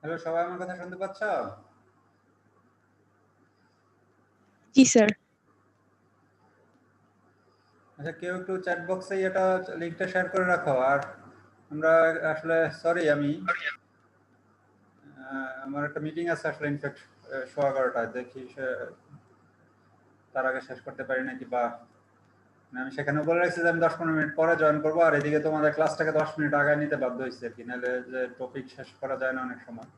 Hello, সবাই আমার কথা শুনতে পাচ্ছ? জি স্যার। আচ্ছা, কেউ একটু চ্যাট বক্সে এটা লিংকটা শেয়ার করে রাখো। আর আমরা আসলে সরি, আমার একটা মিটিং আছে আসলে ইনফ্যাক্ট 11:15টায়, দেখি তার আগে শেষ করতে পারি নাকি, বা আমি সেখানে বলে রাখছি যে আমি 10-15 মিনিট পরে জয়েন করবো। আর এদিকে তোমাদের ক্লাসটাকে 10 মিনিট আগে নিতে বাধ্য হয়েছে আর কি, নাহলে যে টপিক শেষ করা যায় না অনেক সময়।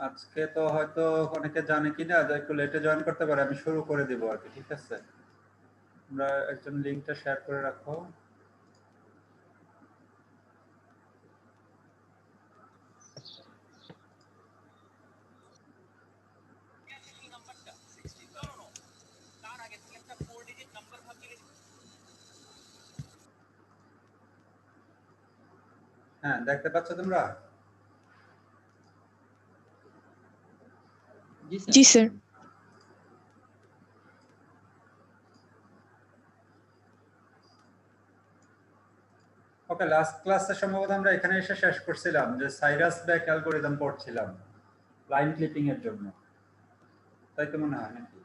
আজকে তো হয়তো অনেকে জানে কিনা, যে একটু লেটে জয়েন করতে পারে, আমি শুরু করে দিব আর কি। ঠিক আছে, আমরা একজন লিংকটা শেয়ার করে রাখো। হ্যাঁ, দেখতে পাচ্ছ তোমরা? জি স্যার। ওকে, লাস্ট ক্লাসে সম্ভবত আমরা এখানে এসে শেষ করছিলাম, যে সাইরাস ব্যাক অ্যালগরিদম পড়ছিলাম লাইন ক্লিপিং এর জন্য, তাই তো মনে হয় নাকি?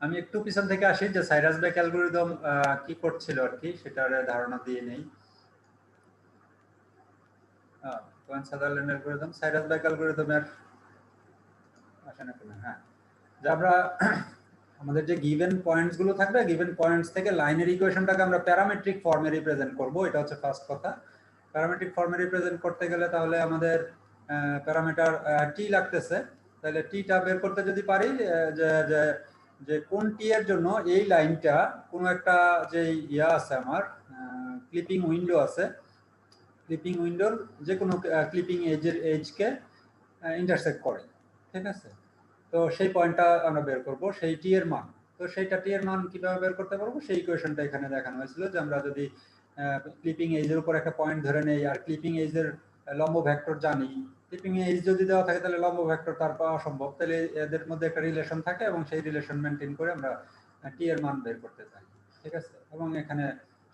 আমি একটু পিছন থেকে আসি, যে সাইরাস ব্যাক অ্যালগরিদম কি করছিল আর কি, সেটার ধারণা দিয়ে নেই। কোয়েন সাদারল্যান্ড অ্যালগরিদম, সাইরাস ব্যাক অ্যালগরিদমের আসে না কেন? হ্যাঁ, যে আমরা আমাদের যে গিভেন পয়েন্টস গুলো থাকবে, গিভেন পয়েন্টস থেকে লাইনের ইকুয়েশনটাকে আমরা প্যারামেট্রিক ফর্মে রিপ্রেজেন্ট করব। এটা হচ্ছে ফার্স্ট কথা। প্যারামেট্রিক ফর্মে রিপ্রেজেন্ট করতে গেলে তাহলে আমাদের প্যারামিটার টি লাগতেছে। তাহলে টিটা বের করতে যদি পারি, যে যে যে কোন টি এর জন্য এই লাইনটা কোনো একটা যে ইয়া আছে, আমার ক্লিপিং উইন্ডো আছে, ক্লিপিং উইন্ডোর যে কোনো ক্লিপিং এজকে ইন্টারসেক্ট করে। ঠিক আছে, তো সেই পয়েন্টটা আমরা বের করব, সেই টি এর মান। তো সেইটা টি এর মান কিভাবে বের করতে পারবো, সেই ইকুয়েশনটা এখানে দেখানো হয়েছিল, যে আমরা যদি ক্লিপিং এজের উপর একটা পয়েন্ট ধরে নেই, আর ক্লিপিং এজের লম্ব ভেক্টর জানি। ক্লিপিং এজ যদি দেওয়া থাকে তাহলে লম্ব ভেক্টর তার পাওয়া সম্ভব, তাহলে এদের মধ্যে একটা রিলেশন থাকে এবং সেই রিলেশন মেনটেন করে আমরা টি এর মান বের করতে থাকি। ঠিক আছে, এবং এখানে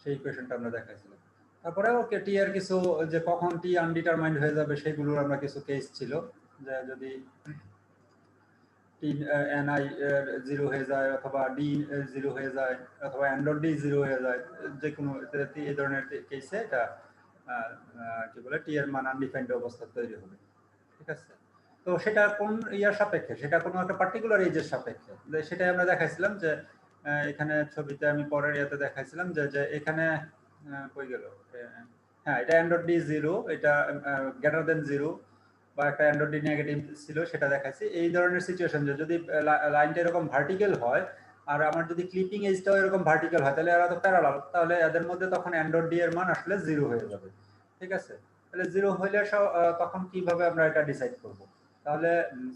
সেই ইকুয়েশনটা আমরা দেখাইছিলাম। তারপরে ওকে, টি এর কিছু, যে কখন টি আনডিটারমাইন্ড হয়ে যাবে সেগুলোর আমরা কিছু কেস ছিল, যে যদি এনআই জিরো হয়ে যায়, অথবা ডি জিরো হয়ে যায়, অথবা অ্যান্ড্রয়েড ডি জিরো হয়ে যায়, যে কোনো এই ধরনের কেসে এটা কি বলে, টি এর মান আনডিফাইন্ড অবস্থা তৈরি হবে। ঠিক আছে, তো সেটা কোন ইয়ার সাপেক্ষে, সেটা কোনো একটা পার্টিকুলার এজের সাপেক্ষে, সেটাই আমরা দেখাইছিলাম। যে এখানে ছবিতে আমি পরের ইয়েতে দেখাইছিলাম, যে যে এখানে কই গেল, হ্যাঁ, এটা অ্যান্ড্রয়েড ডি জিরো, এটা গ্রেটার দেন জিরো, বা একটা অ্যান্ড্রয়েড ডি নেগেটিভ ছিল, সেটা দেখাচ্ছি। এই ধরনের সিচুয়েশন, যে যদি লাইনটা এরকম ভার্টিক্যাল হয়, আর আমার যদি ক্লিপিং এজটাও এরকম ভার্টিক্যাল হয়, তাহলে এরা তো প্যারালাল, তাহলে এদের মধ্যে তখন অ্যান্ড্রয়েড ডি এর মান আসলে জিরো হয়ে যাবে। ঠিক আছে, তাহলে জিরো হইলে তখন কিভাবে আমরা এটা ডিসাইড করব? তাহলে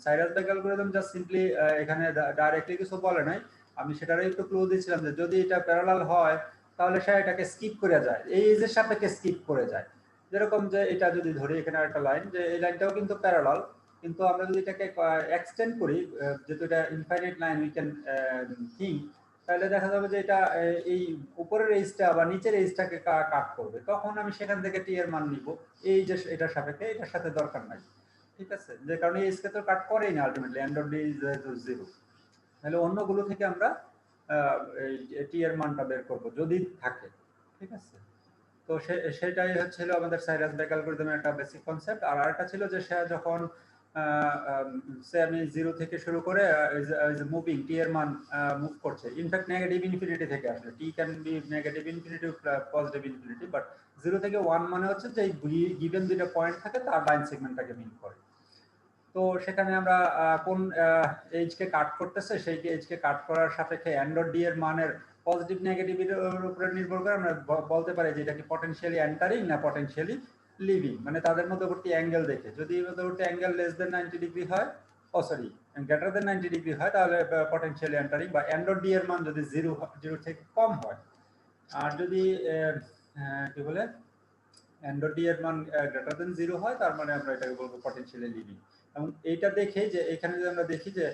Cyrus back algorithm just simply এখানে ডাইরেক্টলি কিছু বলে নাই, আমি সেটারই একটু ক্লু দিয়েছিলাম, যে যদি এটা প্যারালাল হয় তাহলে সে এটাকে স্কিপ করে যায়, এই এজের সাপেক্ষে স্কিপ করে যায়। যেরকম, যে এটা যদি ধরি এখানে একটা লাইন, যে এই লাইনটাও কিন্তু প্যারালাল, কিন্তু আমরা যদি এটাকে এক্সটেন্ড করি, যেহেতু এটা infinite line we can think, তাহলে দেখা যাবে যে এটা এই উপরের এজটা বা নিচের এজটাকে কাট করবে, তখন আমি সেখান থেকে টি এর মান নিব, এই যে এটার সাপেক্ষে, এটার সাথে দরকার নাই। ঠিক আছে, যে কারণে এই এজকে তো কাট করেই না ultimately, Android D is zero. তাহলে অন্যগুলো থেকে আমরা এই টি এর মানটা বের করব যদি থাকে। ঠিক আছে, তো সেটাই হচ্ছিল আমাদের সাইরাস ব্যাক অ্যালগরিদমের একটা বেসিক কনসেপ্ট। আর আরেকটা ছিল, যে সে যখন সে আমি জিরো থেকে শুরু করে মুভিং টি এর মান মুভ করছে, ইনফ্যাক্ট নেগেটিভ ইনফিনিটি থেকে আসলে, T can be negative infinity positive infinity, but 0 থেকে 1 মানে হচ্ছে যে গিভেন দুইটা পয়েন্ট থাকে তার লাইন সেগমেন্টটাকে মিন করে। তো সেখানে আমরা কোন এজকে কাট করতেছে, সেই এজকে কাট করার সাপেক্ষে অ্যান্ড্রয়েড ডি এর মানের পজিটিভ নেগেটিভ এর উপরে নির্ভর করে আমরা বলতে পারি যে এটা কি পটেনশিয়ালি এন্টারিং না পটেনশিয়ালি লিভিং, মানে তাদের মধ্যবর্তী অ্যাঙ্গেল দেখে। যদি মধ্যবর্তী অ্যাঙ্গেল লেস দেন 90 ডিগ্রি হয়, সরি, গ্রেটার দেন 90 ডিগ্রি হয়, তাহলে পটেনশিয়ালি এন্টারিং, বা অ্যান্ড্রয়েড ডি এর মান যদি জিরো থেকে কম হয়। আর যদি কি বলে, অ্যান্ড্রয়েড ডি এর মান গ্রেটার দেন জিরো হয়, তার মানে আমরা এটাকে বলবো পটেনশিয়ালি লিভিং। এবং এইটা দেখে, যে এখানে যদি আমরা দেখি, যে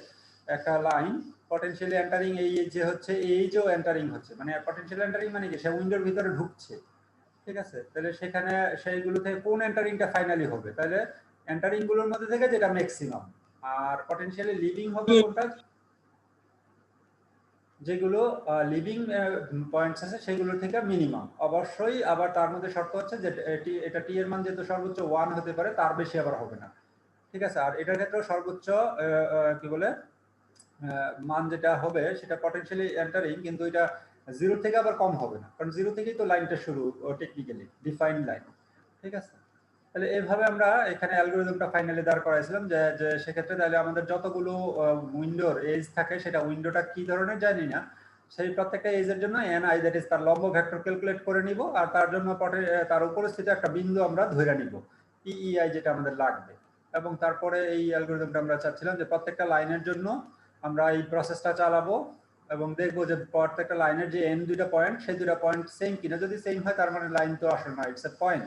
একটা লাইন পটেনশিয়ালি এন্টারিং এই যে হচ্ছে এই যে এন্টারিং হচ্ছে, মানে পটেনশিয়াল এন্টারিং মানে কি সে উইন্ডোর ভিতরে ঢুকছে, ঠিক আছে। তাহলে সেখানে সেইগুলো থেকে কোন এন্টারিংটা ফাইনালি হবে, তাহলে এন্টারিং গুলোর মধ্যে থেকে যেটা ম্যাক্সিমাম, আর পটেনশিয়ালি লিভিং হবে কোনটা, যেগুলো লিভিং পয়েন্টস আছে সেগুলো থেকে মিনিমাম। অবশ্যই আবার তার মধ্যে শর্ত হচ্ছে যে এটা টি এর মান যেহেতু সর্বোচ্চ 1 হতে পারে, তার বেশি আবার হবে না, ঠিক আছে। আর এটার ক্ষেত্রেও সর্বোচ্চ কি বলে মান যেটা হবে সেটা পটেনশিয়ালি এন্টারিং, কিন্তু এটা 0 থেকে আবার কম হবে না, কারণ 0 থেকেই তো লাইনটা শুরু টেকনিক্যালি ডিফাইন্ড লাইন, ঠিক আছে। তাহলে এইভাবে আমরা এখানে অ্যালগরিদমটা ফাইনালি দাঁড় করাইছিলাম যে যে সেক্ষেত্রে তাহলে আমাদের যতগুলো উইন্ডোর এজ থাকে, সেটা উইন্ডোটা কি ধরনের জানি না, সেই প্রত্যেকটা এজের জন্য ni দ্যাট ইজ তার লম্ব ভেক্টর ক্যালকুলেট করে নিব, আর তার জন্য তার উপস্থিত একটা বিন্দু আমরা ধরে নিব ei যেটা আমাদের লাগবে। এবং তারপরে এই অ্যালগরিদমটা আমরা চাচ্ছিলাম যে প্রত্যেকটা লাইনের জন্য আমরা এই প্রসেসটা চালাবো এবং দেখবো যে প্রত্যেকটা লাইনের যে এন দুইটা পয়েন্ট, সেই দুইটা পয়েন্ট সেম কিনা। যদি সেম হয় তার মানে লাইন তো আসলে না, ইটস এ পয়েন্ট,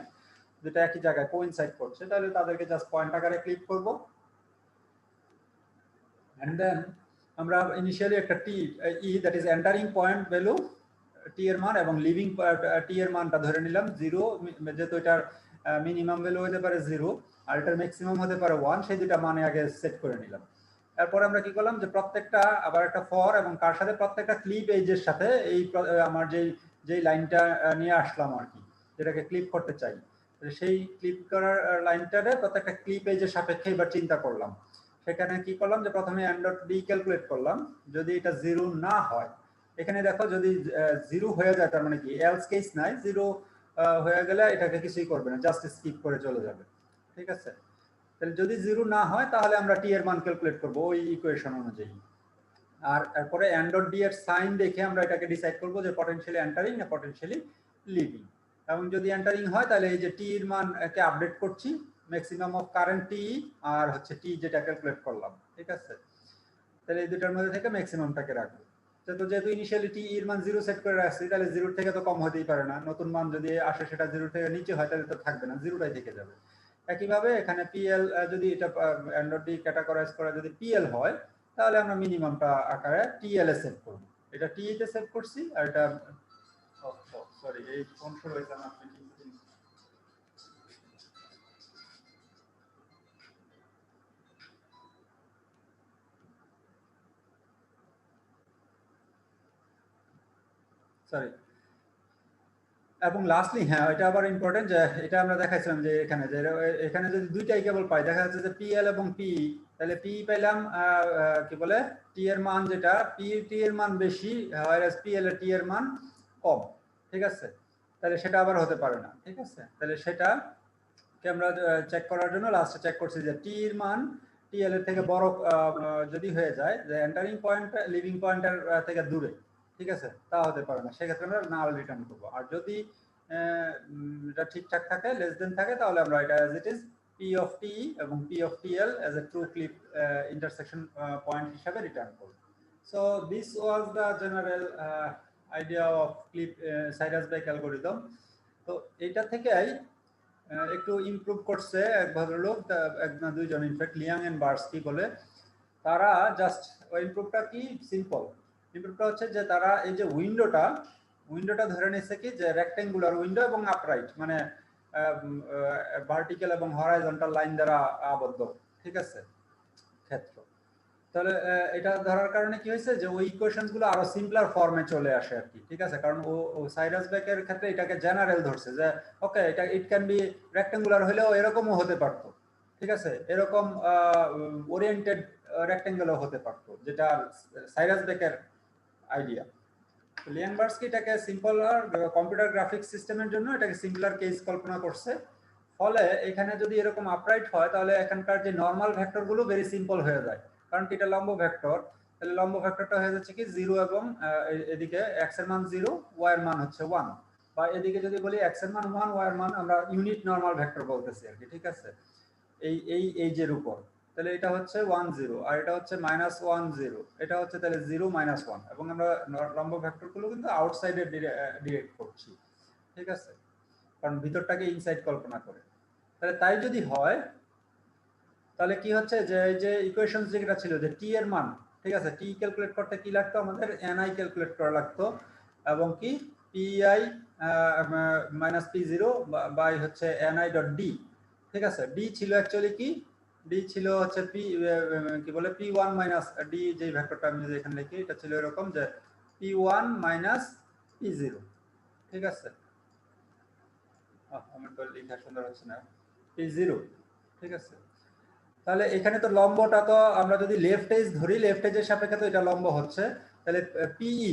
যেটা একই জায়গায় কোইনসাইড করছে, তাহলে তাদেরকে জাস্ট পয়েন্ট আকারে ক্লিক করব। এন্ড দেন আমরা ইনিশিয়ালি একটা T E that is entering point value T এর মান এবং লিভিং টি এর মানটা ধরে নিলাম 0, যেহেতু এটার মিনিমাম ভ্যালু হতে পারে 0 আর এটার ম্যাক্সিমাম হতে পারে 1, সেই দুইটা মানে আগে সেট করে নিলাম। তারপরে আমরা কি করলাম যে প্রত্যেকটা আবার একটা ফর এবং কার সাথে, প্রত্যেকটা ক্লিপ এজের সাথে এই আমার যেই লাইনটা নিয়ে আসলাম আর কি, যেটাকে ক্লিপ করতে চাই, সেই ক্লিপ করার লাইনটারে প্রত্যেকটা ক্লিপ এজের সাপেক্ষে এবার চিন্তা করলাম। সেখানে কি করলাম যে প্রথমে n ডট d ক্যালকুলেট করলাম, যদি এটা 0 না হয়, এখানে দেখো যদি 0 হয়ে যায় তার মানে কি এলস কেস নাই, 0 হয়ে গেলে এটাকে কিছুই করবে না, জাস্ট স্কিপ করে চলে যাবে, ঠিক আছে। তাহলে যদি 0 না হয় তাহলে আমরা টি এর মান ক্যালকুলেট করব ওই ইকুয়েশন অনুযায়ী, আর তারপরে n ডট d এর সাইন দেখে আমরা এটাকে ডিসাইড করব যে পটেনশিয়ালি এন্টারিং না পটেনশিয়ালি লিভিং। এবং যদি এন্টারিং হয় তাহলে এই যে টি এর মানকে আপডেট করছি, ম্যাক্সিমাম অফ কারেন্ট টি আর হচ্ছে টি যেটা ক্যালকুলেট করলাম, ঠিক আছে। তাহলে এই দুটার মধ্যে থেকে ম্যাক্সিমামটাকে রাখবো। তো যেহেতু ইনিশিয়ালি টি এর মান 0 সেট করে রাখছি, তাহলে 0 থেকে তো কম হতেই পারে না, নতুন মান যদি আসে সেটা 0 থেকে নিচে হয় তাহলে তো থাকবে না, 0টাই থেকে যাবে। একইভাবে এখানে পিএল যদি এটা অ্যান্ড্রয়েড ডি ক্যাটাগরাইজ করা যদি পিএল হয়, তাহলে আমরা মিনিমামটা আকারে টিএল এ সেভ করব। এটা টি তে সেভ করছি, আর এটা সরি এই ফোন শুরু হয়েছে আমার মিটিং। সরি। এবং লাস্টলি হ্যাঁ, এটা আবার ইম্পর্টেন্ট যে এটা আমরা দেখাইছিলাম যে এখানে যে এখানে যদি দুইটাই কেবল পাই, দেখা যাচ্ছে যে পিএল এবং পি, তাহলে পি পেলাম কি বলে টি এর মান, যেটা পি টি এর মান বেশি আর পিএল এর টি এর মান কম, ঠিক আছে। তাহলে সেটা আবার হতে পারে না, ঠিক আছে। তাহলে সেটা কে আমরা চেক করার জন্য লাস্টে চেক করছি যে টি এর মান টিএল এর থেকে বড় যদি হয়ে যায়, যে এন্টারিং পয়েন্ট লিভিং পয়েন্টের থেকে দূরে, ঠিক আছে, তা হতে পারে না, সেক্ষেত্রে আমরা নাল রিটার্ন করবো। আর যদি এটা ঠিকঠাক থাকে, লেস দেন থাকে, তাহলে আমরা এটা as it is P of T এবং P of TL as a true clip intersection point হিসাবে রিটার্ন করব। So this was the general idea of clip Cyrus Beck algorithm. তো এইটা থেকেই একটু ইমপ্রুভ করছে এক ভদ্রলোক, এক না দুইজন, ইনফ্যাক্ট লিয়াং এন্ড বার্স্কি বলে। তারা জাস্ট ওই ইমপ্রুভটা কি সিম্পল, ইমপ্রুভটা হচ্ছে যে তারা এই যে উইন্ডোটা ধরে নিচ্ছে কি যে রেক্টেঙ্গুলার উইন্ডো এবং আপরাইট, মানে ভার্টিক্যাল এবং হরাইজন্টাল লাইন দ্বারা আবদ্ধ, ঠিক আছে, ক্ষেত্র। তাহলে এটা ধরার কারণে কি হয়েছে যে ওই ইকুয়েশনস গুলো আরো সিম্পলার ফর্মে চলে আসে আর কি, ঠিক আছে। কারণ ও সাইরাসবার্গের ক্ষেত্রে এটাকে জেনারেল ধরছে যে ওকে এটা ইট ক্যান বি রেক্টেঙ্গুলার হলেও এরকমও হতে পারতো, ঠিক আছে, এরকম ওরিয়েন্টেড রেক্টেঙ্গুলও হতে পারতো, যেটা সাইরাসবার্গের আইডিয়া। লিয়াং বার্স্কি এটাকে সিম্পলার কম্পিউটার গ্রাফিক্স সিস্টেমের জন্য এটাকে সিম্পলার কেস কল্পনা করছে। ফলে এখানে যদি এরকম আপরাইট হয় তাহলে এখানকার যে নর্মাল ভেক্টরগুলো ভেরি সিম্পল হয়ে যায়, কারণ এটা লম্ব ভেক্টর। তাহলে লম্ব ভেক্টরটা হয়ে যাচ্ছে কি 0 এবং এদিকে x এর মান 0, y এর মান হচ্ছে 1, বা এদিকে যদি বলি x এর মান 1, y এর মান আমরা ইউনিট নরমাল ভেক্টর বলতেছি আর কি, ঠিক আছে, এই যে উপর। তাহলে এটা হচ্ছে 1 0 আর এটা হচ্ছে -1 0, এটা হচ্ছে তাহলে 0 -1, এবং আমরা লম্ব ভেক্টরগুলো কিন্তু আউটসাইডে ডিরেক্ট করছি, ঠিক আছে, কারণ ভিতরটাকে ইনসাইড কল্পনা করে। তাহলে তাই যদি হয় তাহলে কি হচ্ছে যে এই যে ইকুয়েশন যেটা ছিল যে টি এর মান ঠিক আছে। টি ক্যালকুলেট করতে কি লাগতো আমাদের, এনআই ক্যালকুলেট করা লাগতো, এবং কি Pi minus P zero by হচ্ছে এনআই ডট ডি। ঠিক আছে। ডি ছিল অ্যাকচুয়ালি কি, ডি ছিল হচ্ছে পি কি বলে পি ওয়ান মাইনাস ডি, যে ভেক্টরটা আমি যদি এখানে লিখি এটা ছিল এরকম যে P one minus P zero. ঠিক আছে। আমার তো লেখা সুন্দর হচ্ছে না, পি জিরো। ঠিক আছে। তাহলে এখানে তো লম্বটা তো আমরা যদি লেফট এজ ধরি, লেফট এজের সাপেক্ষে তো এটা লম্ব হচ্ছে, তাহলে পিই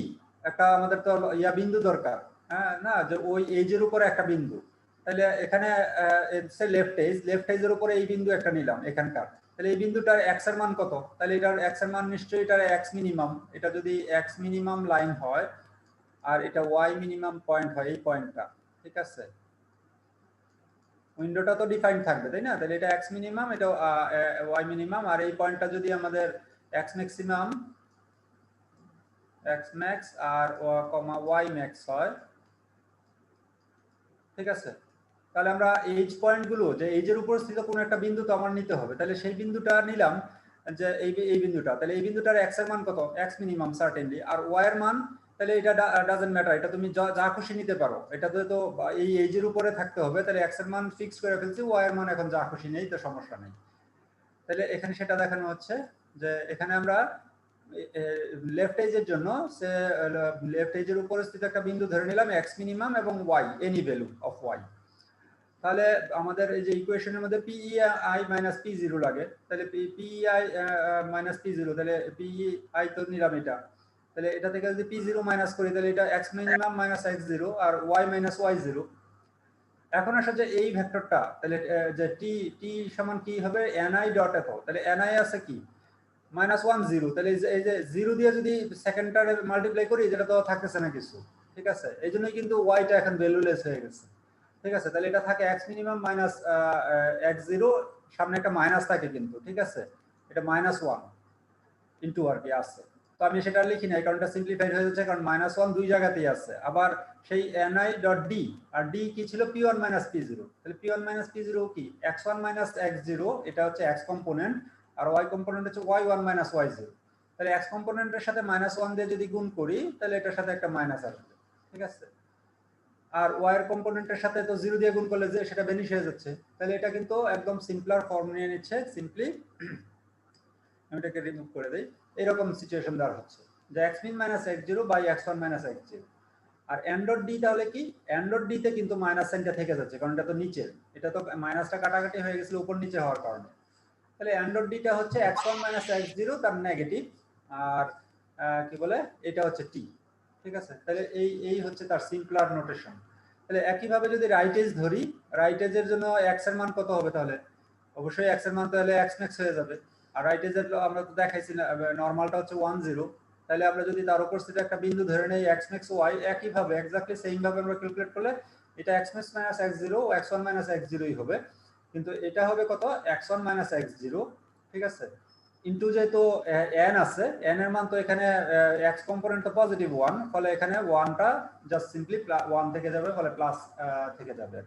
একটা আমাদের তো ইয়া বিন্দু দরকার, হ্যাঁ না, যে ওই এজের উপরে একটা বিন্দু। তাহলে এখানে লেফট এজের উপরে এই বিন্দু একটা নিলাম এখানকার, তাহলে এই বিন্দুটার এক্স এর মান কত, তাহলে এটার এক্স এর মান নিশ্চয়ই এটার এক্স মিনিমাম, এটা যদি এক্স মিনিমাম লাইন হয় আর এটা ওয়াই মিনিমাম পয়েন্ট হয়, এই পয়েন্টটা। ঠিক আছে। উইন্ডোটা তো ডিফাইন থাকবে, তাই না? তাহলে এটা এক্স মিনিমাম, এটা ওয়াই মিনিমাম, আর এই পয়েন্টটা যদি আমাদের এক্স ম্যাক্সিমাম, এক্স ম্যাক্স আর ওয়াই ম্যাক্স হয়, ঠিক আছে, তাহলে আমরা এইচ পয়েন্টগুলো, যে এইজের উপর স্থিত কোনো একটা বিন্দু তো আমার নিতে হবে, তাহলে সেই বিন্দুটা নিলাম, যে এই বিন্দুটা, তাহলে এই বিন্দুটার এক্স এর মান কত, এক্স মিনিমাম সার্টেনলি, আর ওয়াই এর মান, তাহলে এটা ডাজন্ট ম্যাটার, এটা তুমি যা খুশি নিতে পারো, এটা তো এই এইজের উপরে থাকতে হবে, তাহলে এক্স এর মান ফিক্স করে ফেলছি, ওয়াই এর মান এখন যা খুশি নেই, তো সমস্যা নেই। তাহলে এখানে সেটা দেখানো হচ্ছে যে এখানে আমরা লেফট এজের জন্য সে লেফট এজের উপরে স্থিত একটা বিন্দু ধরে নিলাম এক্স মিনিমাম এবং y, any value of y. তাহলে আমাদের এই যে ইকুয়েশনের মধ্যে পিই মাইনাস পি জিরো লাগে, তাহলে পিই মাইনাস পি জিরো, তাহলে পিই তো নিলাম এটা, তাহলে এটা থেকে যদি পি জিরো মাইনাস করি তাহলে এটা X minimum minus x zero আর ওয়াই মাইনাস ওয়াই জিরো। এখন আসা যে এই ভেক্টরটা, তাহলে যে টি টি সমান কি হবে, এনআই ডট এত, তাহলে এনআই আছে কি মাইনাস ওয়ান জিরো, তাহলে এই যে জিরো দিয়ে যদি সেকেন্ডটারে মাল্টিপ্লাই করি, যেটা তো থাকতেছে না কিছু। ঠিক আছে। এই জন্যই কিন্তু ওয়াইটা এখন ভ্যালুলেস হয়ে গেছে। ঠিক আছে। তাহলে এটা থাকে x minimum minus x zero, সামনে একটা মাইনাস থাকে কিন্তু। ঠিক আছে। এটা মাইনাস ওয়ান ইন্টু আর কি আছে, তো আমি সেটা লিখি না, কারণ এটা সিম্পলিফাইড হয়ে যাচ্ছে, কারণ মাইনাস ওয়ান দুই জায়গাতেই আছে। আবার সেই এনআই ডট ডি, আর ডি কি ছিল, P one minus P zero, তাহলে P one minus P zero কি X one minus x zero, এটা হচ্ছে এক্স কম্পোনেন্ট, আর ওয়াই কম্পোনেন্ট হচ্ছে Y one minus Y zero. তাহলে এক্স কম্পোনেন্টের সাথে মাইনাস ওয়ান দিয়ে যদি গুণ করি, তাহলে এটার সাথে একটা মাইনাস আসবে। ঠিক আছে। আর ওয়াই এর কম্পোনেন্টের সাথে তো জিরো দিয়ে গুণ করলে যে সেটা ভ্যানিশ হয়ে যাচ্ছে, তাহলে এটা কিন্তু একদম সিম্পলার ফর্ম নিয়ে নিচ্ছে। সিম্পলি আমি এটাকে রিমুভ করে দেই, এরকম সিচুয়েশন দাঁড় হচ্ছে যে x min minus x zero by x one minus x zero. আর এন ডট ডি তাহলে কি, এন ডট ডি তে কিন্তু মাইনাস সাইনটা থেকে যাচ্ছে, কারণ এটা তো নিচের, এটা তো মাইনাসটা কাটাকাটি হয়ে গেছিল উপর নিচে হওয়ার কারণে। তাহলে এন ডট ডিটা হচ্ছে x one minus x zero, তার নেগেটিভ, আর কি বলে এটা হচ্ছে টি। ঠিক আছে। তাহলে এই হচ্ছে তার সিম্পলার নোটেশন। তাহলে একইভাবে যদি রাইট এজ ধরি, রাইট এজের জন্য এক্স এর মান কত হবে, তাহলে অবশ্যই এক্স এর মান তাহলে এক্স ম্যাক্স হয়ে যাবে। আর রাইট এজের আমরা তো দেখাইছি না, নরমালটা হচ্ছে 1 0, তাহলে আমরা যদি তার উপর স্থিত একটা বিন্দু ধরে নেই এক্স ম্যাক্স ওয়াই, একইভাবে এক্স্যাক্টলি সেম ভাবে আমরা ক্যালকুলেট করলে এটা X max minus x zero, X one minus X জিরোই হবে, কিন্তু এটা হবে কত, X one minus x zero. ঠিক আছে। ইন্টু যেহেতু এন আছে, এন এর মান তো এখানে এক্স কম্পোনেন্ট তো পজিটিভ ওয়ান, ফলে এখানে ওয়ানটা জাস্ট সিম্পলি ওয়ান থেকে যাবে, ফলে প্লাস থেকে যাবে।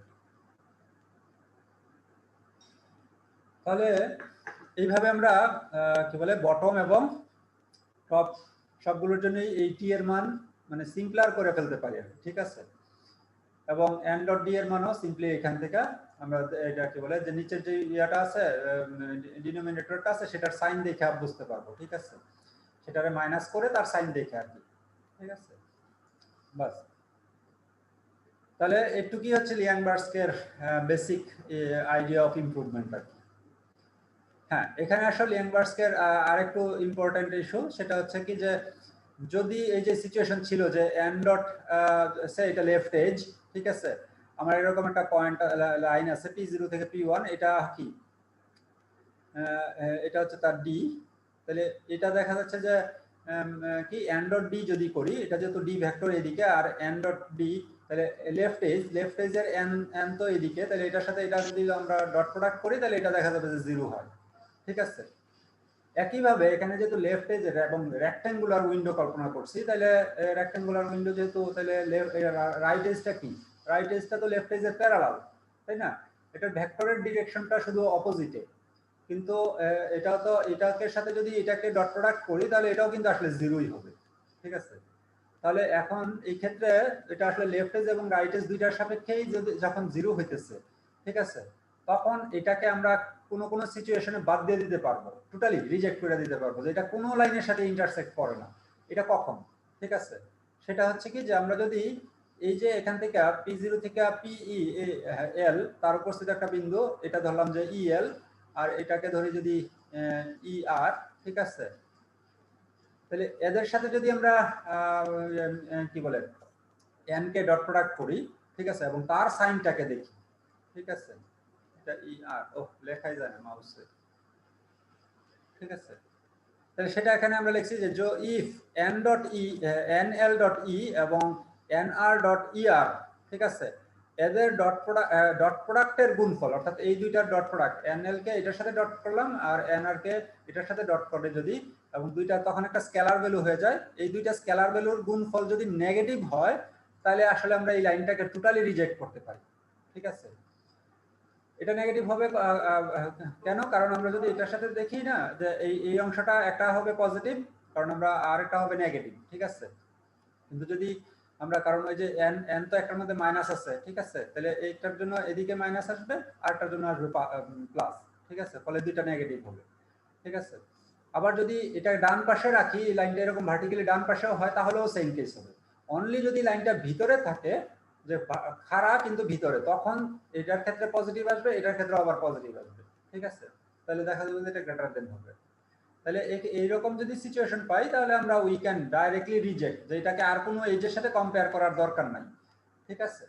তাহলে এইভাবে আমরা কি বলে বটম এবং টপ সবগুলোর জন্যই এই টি এর মান মানে সিম্পলার করে ফেলতে পারি। ঠিক আছে। এবং এন ডট ডি এর মানও সিম্পলি এখান থেকে আমরা এটা কি বলে যে নিচের যে ইয়াটা আছে, ডিনোমিনেটরটা আছে, সেটার সাইন দেখে বুঝতে পারবো। ঠিক আছে। সেটারে মাইনাস করে তার সাইন দেখে আর কি। ঠিক আছে। বাস। তাহলে একটু কি হচ্ছে লিয়াংবার্স্কের বেসিক আইডিয়া অফ ইমপ্রুভমেন্ট আর কি। হ্যাঁ, এখানে আসলে লিয়াংবার্স্কের আরেকটু ইম্পর্টেন্ট ইস্যু, সেটা হচ্ছে কি যে যদি এই যে সিচুয়েশন ছিল যে এন ডট সে এটা লেফট এজ, ঠিক আছে, আমার এরকম একটা পয়েন্ট লাইন আছে পি জিরো থেকে পি ওয়ান, এটা কি এটা হচ্ছে তার ডি, তাহলে এটা দেখা যাচ্ছে যে কি এন ডট ডি যদি করি, এটা যেহেতু ডি ভেক্টর এদিকে আর এন ডট ডি, তাহলে লেফট এজের এন এন তো এদিকে, তাহলে এটার সাথে এটা যদি আমরা ডট প্রোডাক্ট করি তাহলে এটা দেখা যাবে যে জিরো হয়। ঠিক আছে। একইভাবে এখানে যেহেতু লেফট এজ এবং রেক্ট্যাঙ্গুলার উইন্ডো কল্পনা করছি, তাহলে রেক্ট্যাঙ্গুলার উইন্ডো যেহেতু, তাহলে রাইট এজটা কি, রাইট এজটা তো লেফট এজের প্যারালাল, তাই না? এটা ভেক্টরের ডিরেকশনটা শুধু অপোজিটে। কিন্তু এটাও তো এটাকে সাথে যদি এটাকে ডট প্রোডাক্ট করি তাহলে এটাও কিন্তু আসলে জিরোই হবে, ঠিক আছে। তাহলে এখন এই ক্ষেত্রে এটা আসলে লেফট এজ এবং রাইট এজ দুইটার সাপেক্ষেই যদি যখন জিরো হইতেছে, ঠিক আছে, তখন এটাকে আমরা কোনো কোনো সিচুয়েশনে বাদ দিয়ে দিতে পারবো, টোটালি রিজেক্ট করে দিতে পারবো যে এটা কোনো লাইনের সাথে ইন্টারসেক্ট করে না। এটা কখন, ঠিক আছে, সেটা হচ্ছে কি যে আমরা যদি এই যে এখান থেকে P0 থেকে PE L তার উপস্থিত একটা বিন্দু, এটা ধরলাম যে EL, আর এটাকে ধরি যদি ER, ঠিক আছে, তাহলে এদের সাথে যদি আমরা কি বলে n কে ডট প্রোডাক্ট করি, ঠিক আছে, এবং তার সাইনটাকে দেখি, ঠিক আছে, এটা ER, ও লেখাই যায় না মাউসে, ঠিক আছে, তাহলে সেটা এখানে আমরা লিখছি যে ইফ nl.e এবং nr.er, ঠিক আছে, এদের ডট প্রোডাক্টের গুণফল, অর্থাৎ এই দুইটার ডট প্রোডাক্ট, nl কে এটার সাথে ডট করলাম আর nr কে এটার সাথে ডট করে যদি, এবং দুইটা তখন একটা স্কেলার ভ্যালু হয়ে যায়, এই দুইটা স্কেলার ভ্যালুর গুণফল যদি নেগেটিভ হয় তাহলে আসলে আমরা এই লাইনটাকে টোটালি রিজেক্ট করতে পারি, ঠিক আছে। এটা নেগেটিভ হবে কেন? কারণ আমরা যদি এটার সাথে দেখি না যে এই অংশটা একটা হবে পজিটিভ, কারণ আমরা আর একটা হবে নেগেটিভ, ঠিক আছে। কিন্তু যদি আমরা, কারণ ওই যে n তো একটার মধ্যে মাইনাস আছে, ঠিক আছে, তাহলে এইটার জন্য এদিকে মাইনাস আসবে আর একটার জন্য আসবে প্লাস, ঠিক আছে, ফলে দুইটা নেগেটিভ হবে, ঠিক আছে। আবার যদি এটা ডান পাশে রাখি, এই লাইনটা এরকম ভার্টিক্যালি ডান পাশেও হয় তাহলেও সেম কেস হবে। অনলি যদি লাইনটা ভিতরে থাকে, যে খাড়া কিন্তু ভিতরে, তখন এটার ক্ষেত্রে পজিটিভ আসবে, এটার ক্ষেত্রে আবার পজিটিভ আসবে, ঠিক আছে, তাহলে দেখা যাবে যে এটা গ্রেটার দেন হবে। তাহলে এইরকম যদি সিচুয়েশন পাই তাহলে আমরা উই ক্যান ডাইরেক্টলি রিজেক্ট, যে এটাকে আর কোনো এজের সাথে কম্পেয়ার করার দরকার নাই, ঠিক আছে।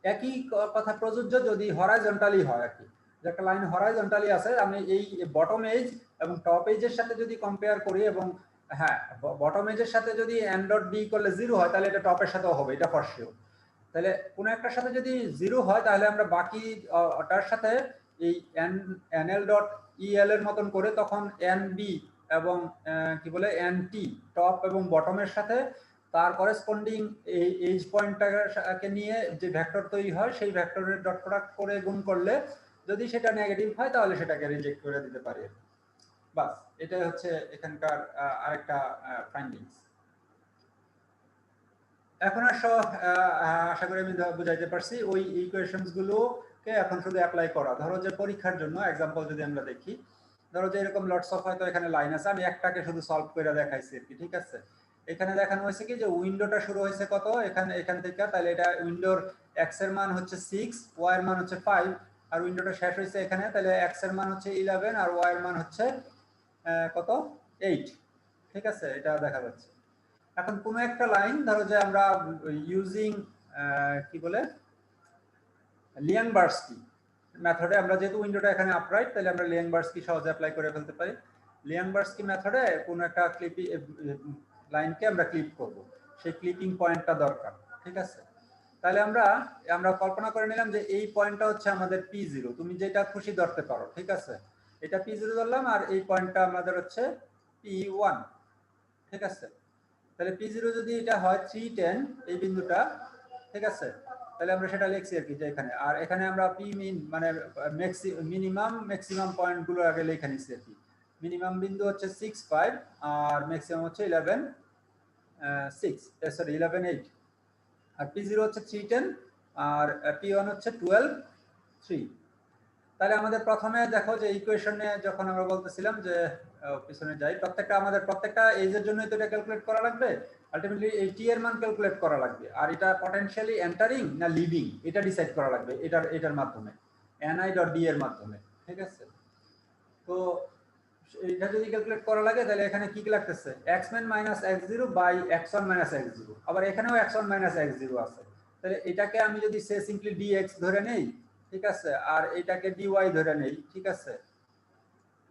একই কথা প্রযোজ্য যদি হরাইজন্টালি হয়, আর কি, যে একটা লাইন হরাইজন্টালি আছে, আমি এই বটম এজ এবং টপ এজের সাথে যদি কম্পেয়ার করি, এবং হ্যাঁ, বটম এজের সাথে যদি n.d করলে 0 হয় তাহলে এটা টপের সাথেও হবে, এটা ফর শিওর। তাহলে কোনো একটার সাথে যদি 0 হয় তাহলে আমরা বাকি ওটার সাথে এই nl.el এর মতন করে তখন nb এবং কি বলে nt টপ এবং বটমের সাথে তার করেসপন্ডিং এই এজ পয়েন্টটাকে নিয়ে যে ভেক্টর তৈরি হয় সেই ভেক্টরের ডট প্রোডাক্ট করে গুণ করলে যদি সেটা নেগেটিভ হয় তাহলে সেটাকে রিজেক্ট করে দিতে পারি। বাস, এটাই হচ্ছে এখানকার আরেকটা ফাইন্ডিংস। এখন আশা করি আমি বুঝাইতে পারছি ওই ইকুয়েশনস গুলোকে এখন শুধু অ্যাপ্লাই করা। ধরো যে পরীক্ষার জন্য এক্সাম্পল যদি আমরা দেখি, ধরো যে এরকম লটস অফ হয়তো এখানে লাইন আছে, আমি একটাকে শুধু সলভ করে দেখাইছি আর কি, ঠিক আছে। এখানে দেখানো হয়েছে কি যে উইন্ডোটা শুরু হয়েছে কত, এখান থেকে, তাহলে এটা উইন্ডোর এক্স এর মান হচ্ছে 6, ওয়াই এর মান হচ্ছে 5, আর উইন্ডোটা শেষ হয়েছে এখানে, তাহলে এক্স এর মান হচ্ছে 11 আর ওয়াই এর মান হচ্ছে কত 8, ঠিক আছে, এটা দেখা যাচ্ছে। এখন কোনো একটা লাইন ধরো যে আমরা ইউজিং কি বলে লিয়াংবার্স্কি মেথডে, আমরা যেহেতু উইন্ডোটা এখানে আপরাইট, তাহলে আমরা লিয়াংবার্স্কি সহজে অ্যাপ্লাই করে ফেলতে পারি। লিয়াংবার্স্কি মেথডে কোনো একটা লাইনকে আমরা ক্লিপ করব, সেই ক্লিপিং পয়েন্টটা দরকার, ঠিক আছে। তাহলে আমরা কল্পনা করে নিলাম যে এই পয়েন্টটা হচ্ছে আমাদের P0, তুমি যেটা খুশি ধরতে পারো, ঠিক আছে, এটা P0 ধরলাম, আর এই পয়েন্টটা আমাদের হচ্ছে P1, ঠিক আছে। তাহলে P0 যদি এটা হয় 310 এই বিন্দুটা, ঠিক আছে, তাহলে আমরা সেটা লিখছি আর কি যে এখানে, আর এখানে আমরা P মিন মানে মিনিমাম ম্যাক্সিমাম পয়েন্টগুলো আগে লিখে নিচ্ছি আর কি। মিনিমাম বিন্দু হচ্ছে 6.5 আর ম্যাক্সিমাম হচ্ছে 11.8, আর P0 হচ্ছে 310 আর P1 হচ্ছে 12.3। তাহলে আমাদের প্রথমে দেখো যে ইকুয়েশনে যখন আমরা বলতেছিলাম যে পিছনে যাই, প্রত্যেকটা এজের জন্যই তো এটা ক্যালকুলেট করা লাগবে, আলটিমেটলি এই টি এর মান ক্যালকুলেট করা লাগবে, আর এটা পটেনশিয়ালি এন্টারিং না লিভিং এটা ডিসাইড করা লাগবে এটার মাধ্যমে, ni.d এর মাধ্যমে, ঠিক আছে। তো এটা যদি ক্যালকুলেট করা লাগে তাহলে এখানে কি লাগতেছে x1 - x0 by x1 - x0, আবার এখানেও x1 - x0 আছে, তাহলে এটাকে আমি যদি সে সিম্পলি dx ধরে নেই, ঠিক আছে, আর এটাকে dy ধরে নেই, ঠিক আছে,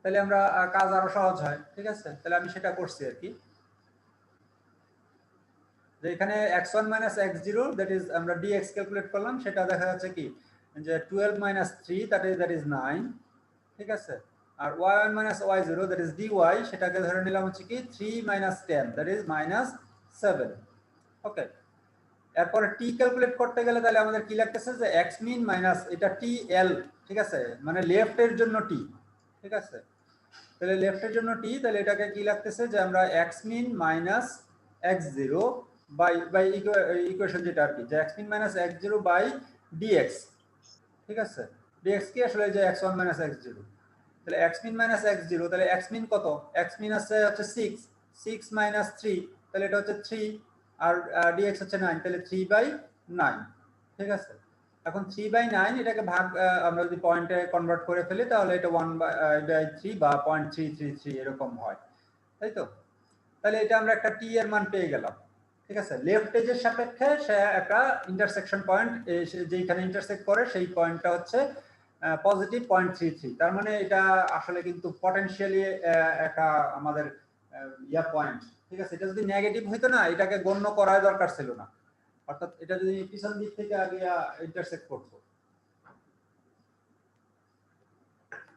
তাহলে আমরা কাজ আরো সহজ হয়, ঠিক আছে। তাহলে আমি সেটা করছি আর কি, যে এখানে x1 - x0 দ্যাট ইজ আমরা dx ক্যালকুলেট করলাম, সেটা দেখা যাচ্ছে কি যে 12 - 3 দ্যাট ইজ 9, ঠিক আছে, আর y1 - y0 that is dy, সেটাকে ধরে নিলাম হচ্ছে কি 3 - 10 দ্যাট ইজ -7, ওকে। এরপরে t ক্যালকুলেট করতে গেলে তাহলে আমাদের কি লাগতেছে যে x মিন মাইনাস এটা tl, ঠিক আছে, মানে লেফট এর জন্য t, ঠিক আছে। তাহলে লেফটের জন্য টি, তাহলে এটাকে কি লাগতেছে যে আমরা x min minus x0 by equation যেটা আর কি, যে x min minus x0 by dx, ঠিক আছে। dx কি আসলে যে x1 মাইনাস x0, তাহলে x মিন মাইনাস x0, তাহলে x মিন কত, x মিন আছে হচ্ছে 6, 6 মাইনাস 3, তাহলে এটা হচ্ছে 3, আর dx হচ্ছে 9, তাহলে 3/9, ঠিক আছে। এখন 3/9 এটাকে ভাগ আমরা যদি পয়েন্টে কনভার্ট করে ফেলি তাহলে এটা 1/3 বা 0.333 এরকম হয়, তাই তো। তাহলে এটা আমরা একটা টি এর মান পেয়ে গেলাম, ঠিক আছে। লেফট এজের সাপেক্ষে সে একটা ইন্টারসেকশন পয়েন্ট, যেখানে ইন্টারসেক্ট করে সেই পয়েন্টটা হচ্ছে পজিটিভ 0.33, তার মানে এটা আসলে কিন্তু পটেনশিয়ালি একটা আমাদের ইয়া পয়েন্ট, ঠিক আছে। এটা যদি নেগেটিভ হইতো না, এটাকে গণ্য করার দরকার ছিল না, অর্থাৎ এটা যদি পিছন দিক থেকে আগে ইন্টারসেক্ট করতো,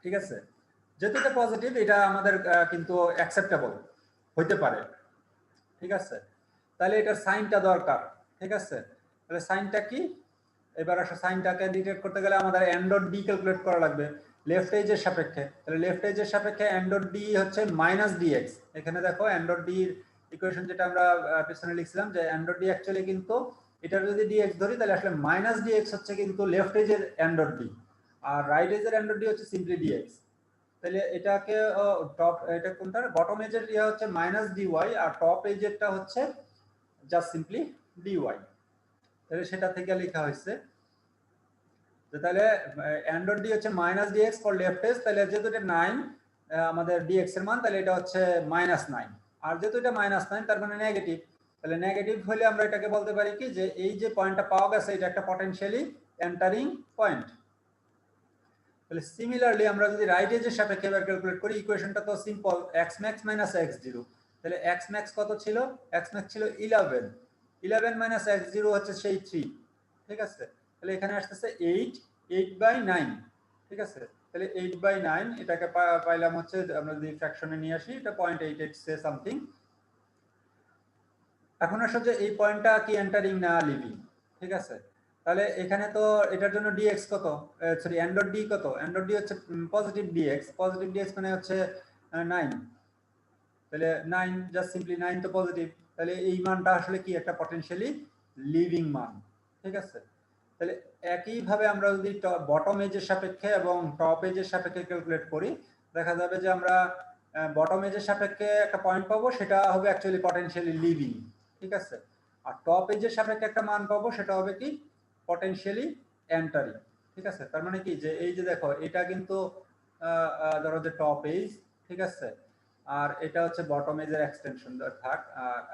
ঠিক আছে। যেহেতু এটা পজিটিভ, এটা আমাদের কিন্তু অ্যাকসেপ্টেবল হইতে পারে, ঠিক আছে। তাহলে এটার সাইনটা দরকার, ঠিক আছে। তাহলে সাইনটা কি, এবার আসলে সাইনটাকে ডিটেক্ট করতে গেলে আমাদের এন ডট ডি ক্যালকুলেট করা লাগবে লেফট এজের সাপেক্ষে। তাহলে লেফট এজের সাপেক্ষে এন ডট ডি হচ্ছে মাইনাস ডিএক্স। এখানে দেখো এন ডট ডি ইকুয়েশন যেটা আমরা পিছনে লিখছিলাম, যে এন ডট ডি অ্যাকচুয়ালি কিন্তু এটা যদি ডিএক্স ধরি তাহলে আসলে মাইনাস ডিএক্স হচ্ছে কিন্তু লেফট এজের এন ডট ডি, আর রাইট এজের এন ডট ডি হচ্ছে সিম্পলি ডিএক্স। তাহলে এটাকে টপ, এটা কোনটা, বটম এজের ইয়া হচ্ছে মাইনাস ডিওয়াই, আর টপ এজেরটা হচ্ছে জাস্ট সিম্পলি ডিওয়াই। তাহলে সেটা থেকে লেখা হয়েছে যে তাহলে এন ডট ডি হচ্ছে minus dx for left edge, তাহলে যেহেতু এটা 9 আমাদের ডিএক্স এর মান, তাহলে এটা হচ্ছে -9, আর যেহেতু এটা -9 তার মানে নেগেটিভ, তাহলে নেগেটিভ হলে আমরা এটাকে বলতে পারি কি যে এই যে পয়েন্টটা পাওয়া গেছে এটা একটা পটেনশিয়ালি এন্টারিং পয়েন্ট। তাহলে সিমিলারলি আমরা যদি রাইট এজের সাপেক্ষে এবার ক্যালকুলেট করি, ইকুয়েশনটা তো সিম্পল, x max - x0, তাহলে x max কত ছিল, x max ছিল 11, 11 - x0 হচ্ছে সেই 3, ঠিক আছে। তাহলে এখানে আসতেছে 8, 8/9, ঠিক আছে। তাহলে 8/9 এটাকে পাইলাম হচ্ছে, আমরা যদি ফ্র্যাকশনে নিয়ে আসি এটা 0.88 সে সামথিং। এখন আসলে যে এই পয়েন্টটা কি এন্টারিং না লিভিং, ঠিক আছে। তাহলে এখানে তো এটার জন্য dx কত, সরি n ডট d কত, n ডট d হচ্ছে পজিটিভ dx, পজিটিভ dx মানে হচ্ছে 9, তাহলে 9 জাস্ট সিম্পলি 9 তো পজিটিভ, তাহলে এই মানটা আসলে কি একটা পটেনশিয়ালি লিভিং মান, ঠিক আছে। তাহলে একই ভাবে আমরা যদি বটম এজের সাপেক্ষে এবং টপ এজের সাপেক্ষে ক্যালকুলেট করি, দেখা যাবে যে আমরা বটম এজের সাপেক্ষে একটা পয়েন্ট পাবো, সেটা হবে অ্যাকচুয়ালি পটেনশিয়ালি লিভিং, ঠিক আছে। আর টপ এজের সাপেক্ষে একটা মান পাবো, সেটা হবে কি পটেনশিয়ালি এন্টারিং, ঠিক আছে। তার মানে কি যে এই যে দেখো এটা কিন্তু ধরো যে টপ এজ, ঠিক আছে, আর এটা হচ্ছে বটম এজের এক্সটেনশন থাক,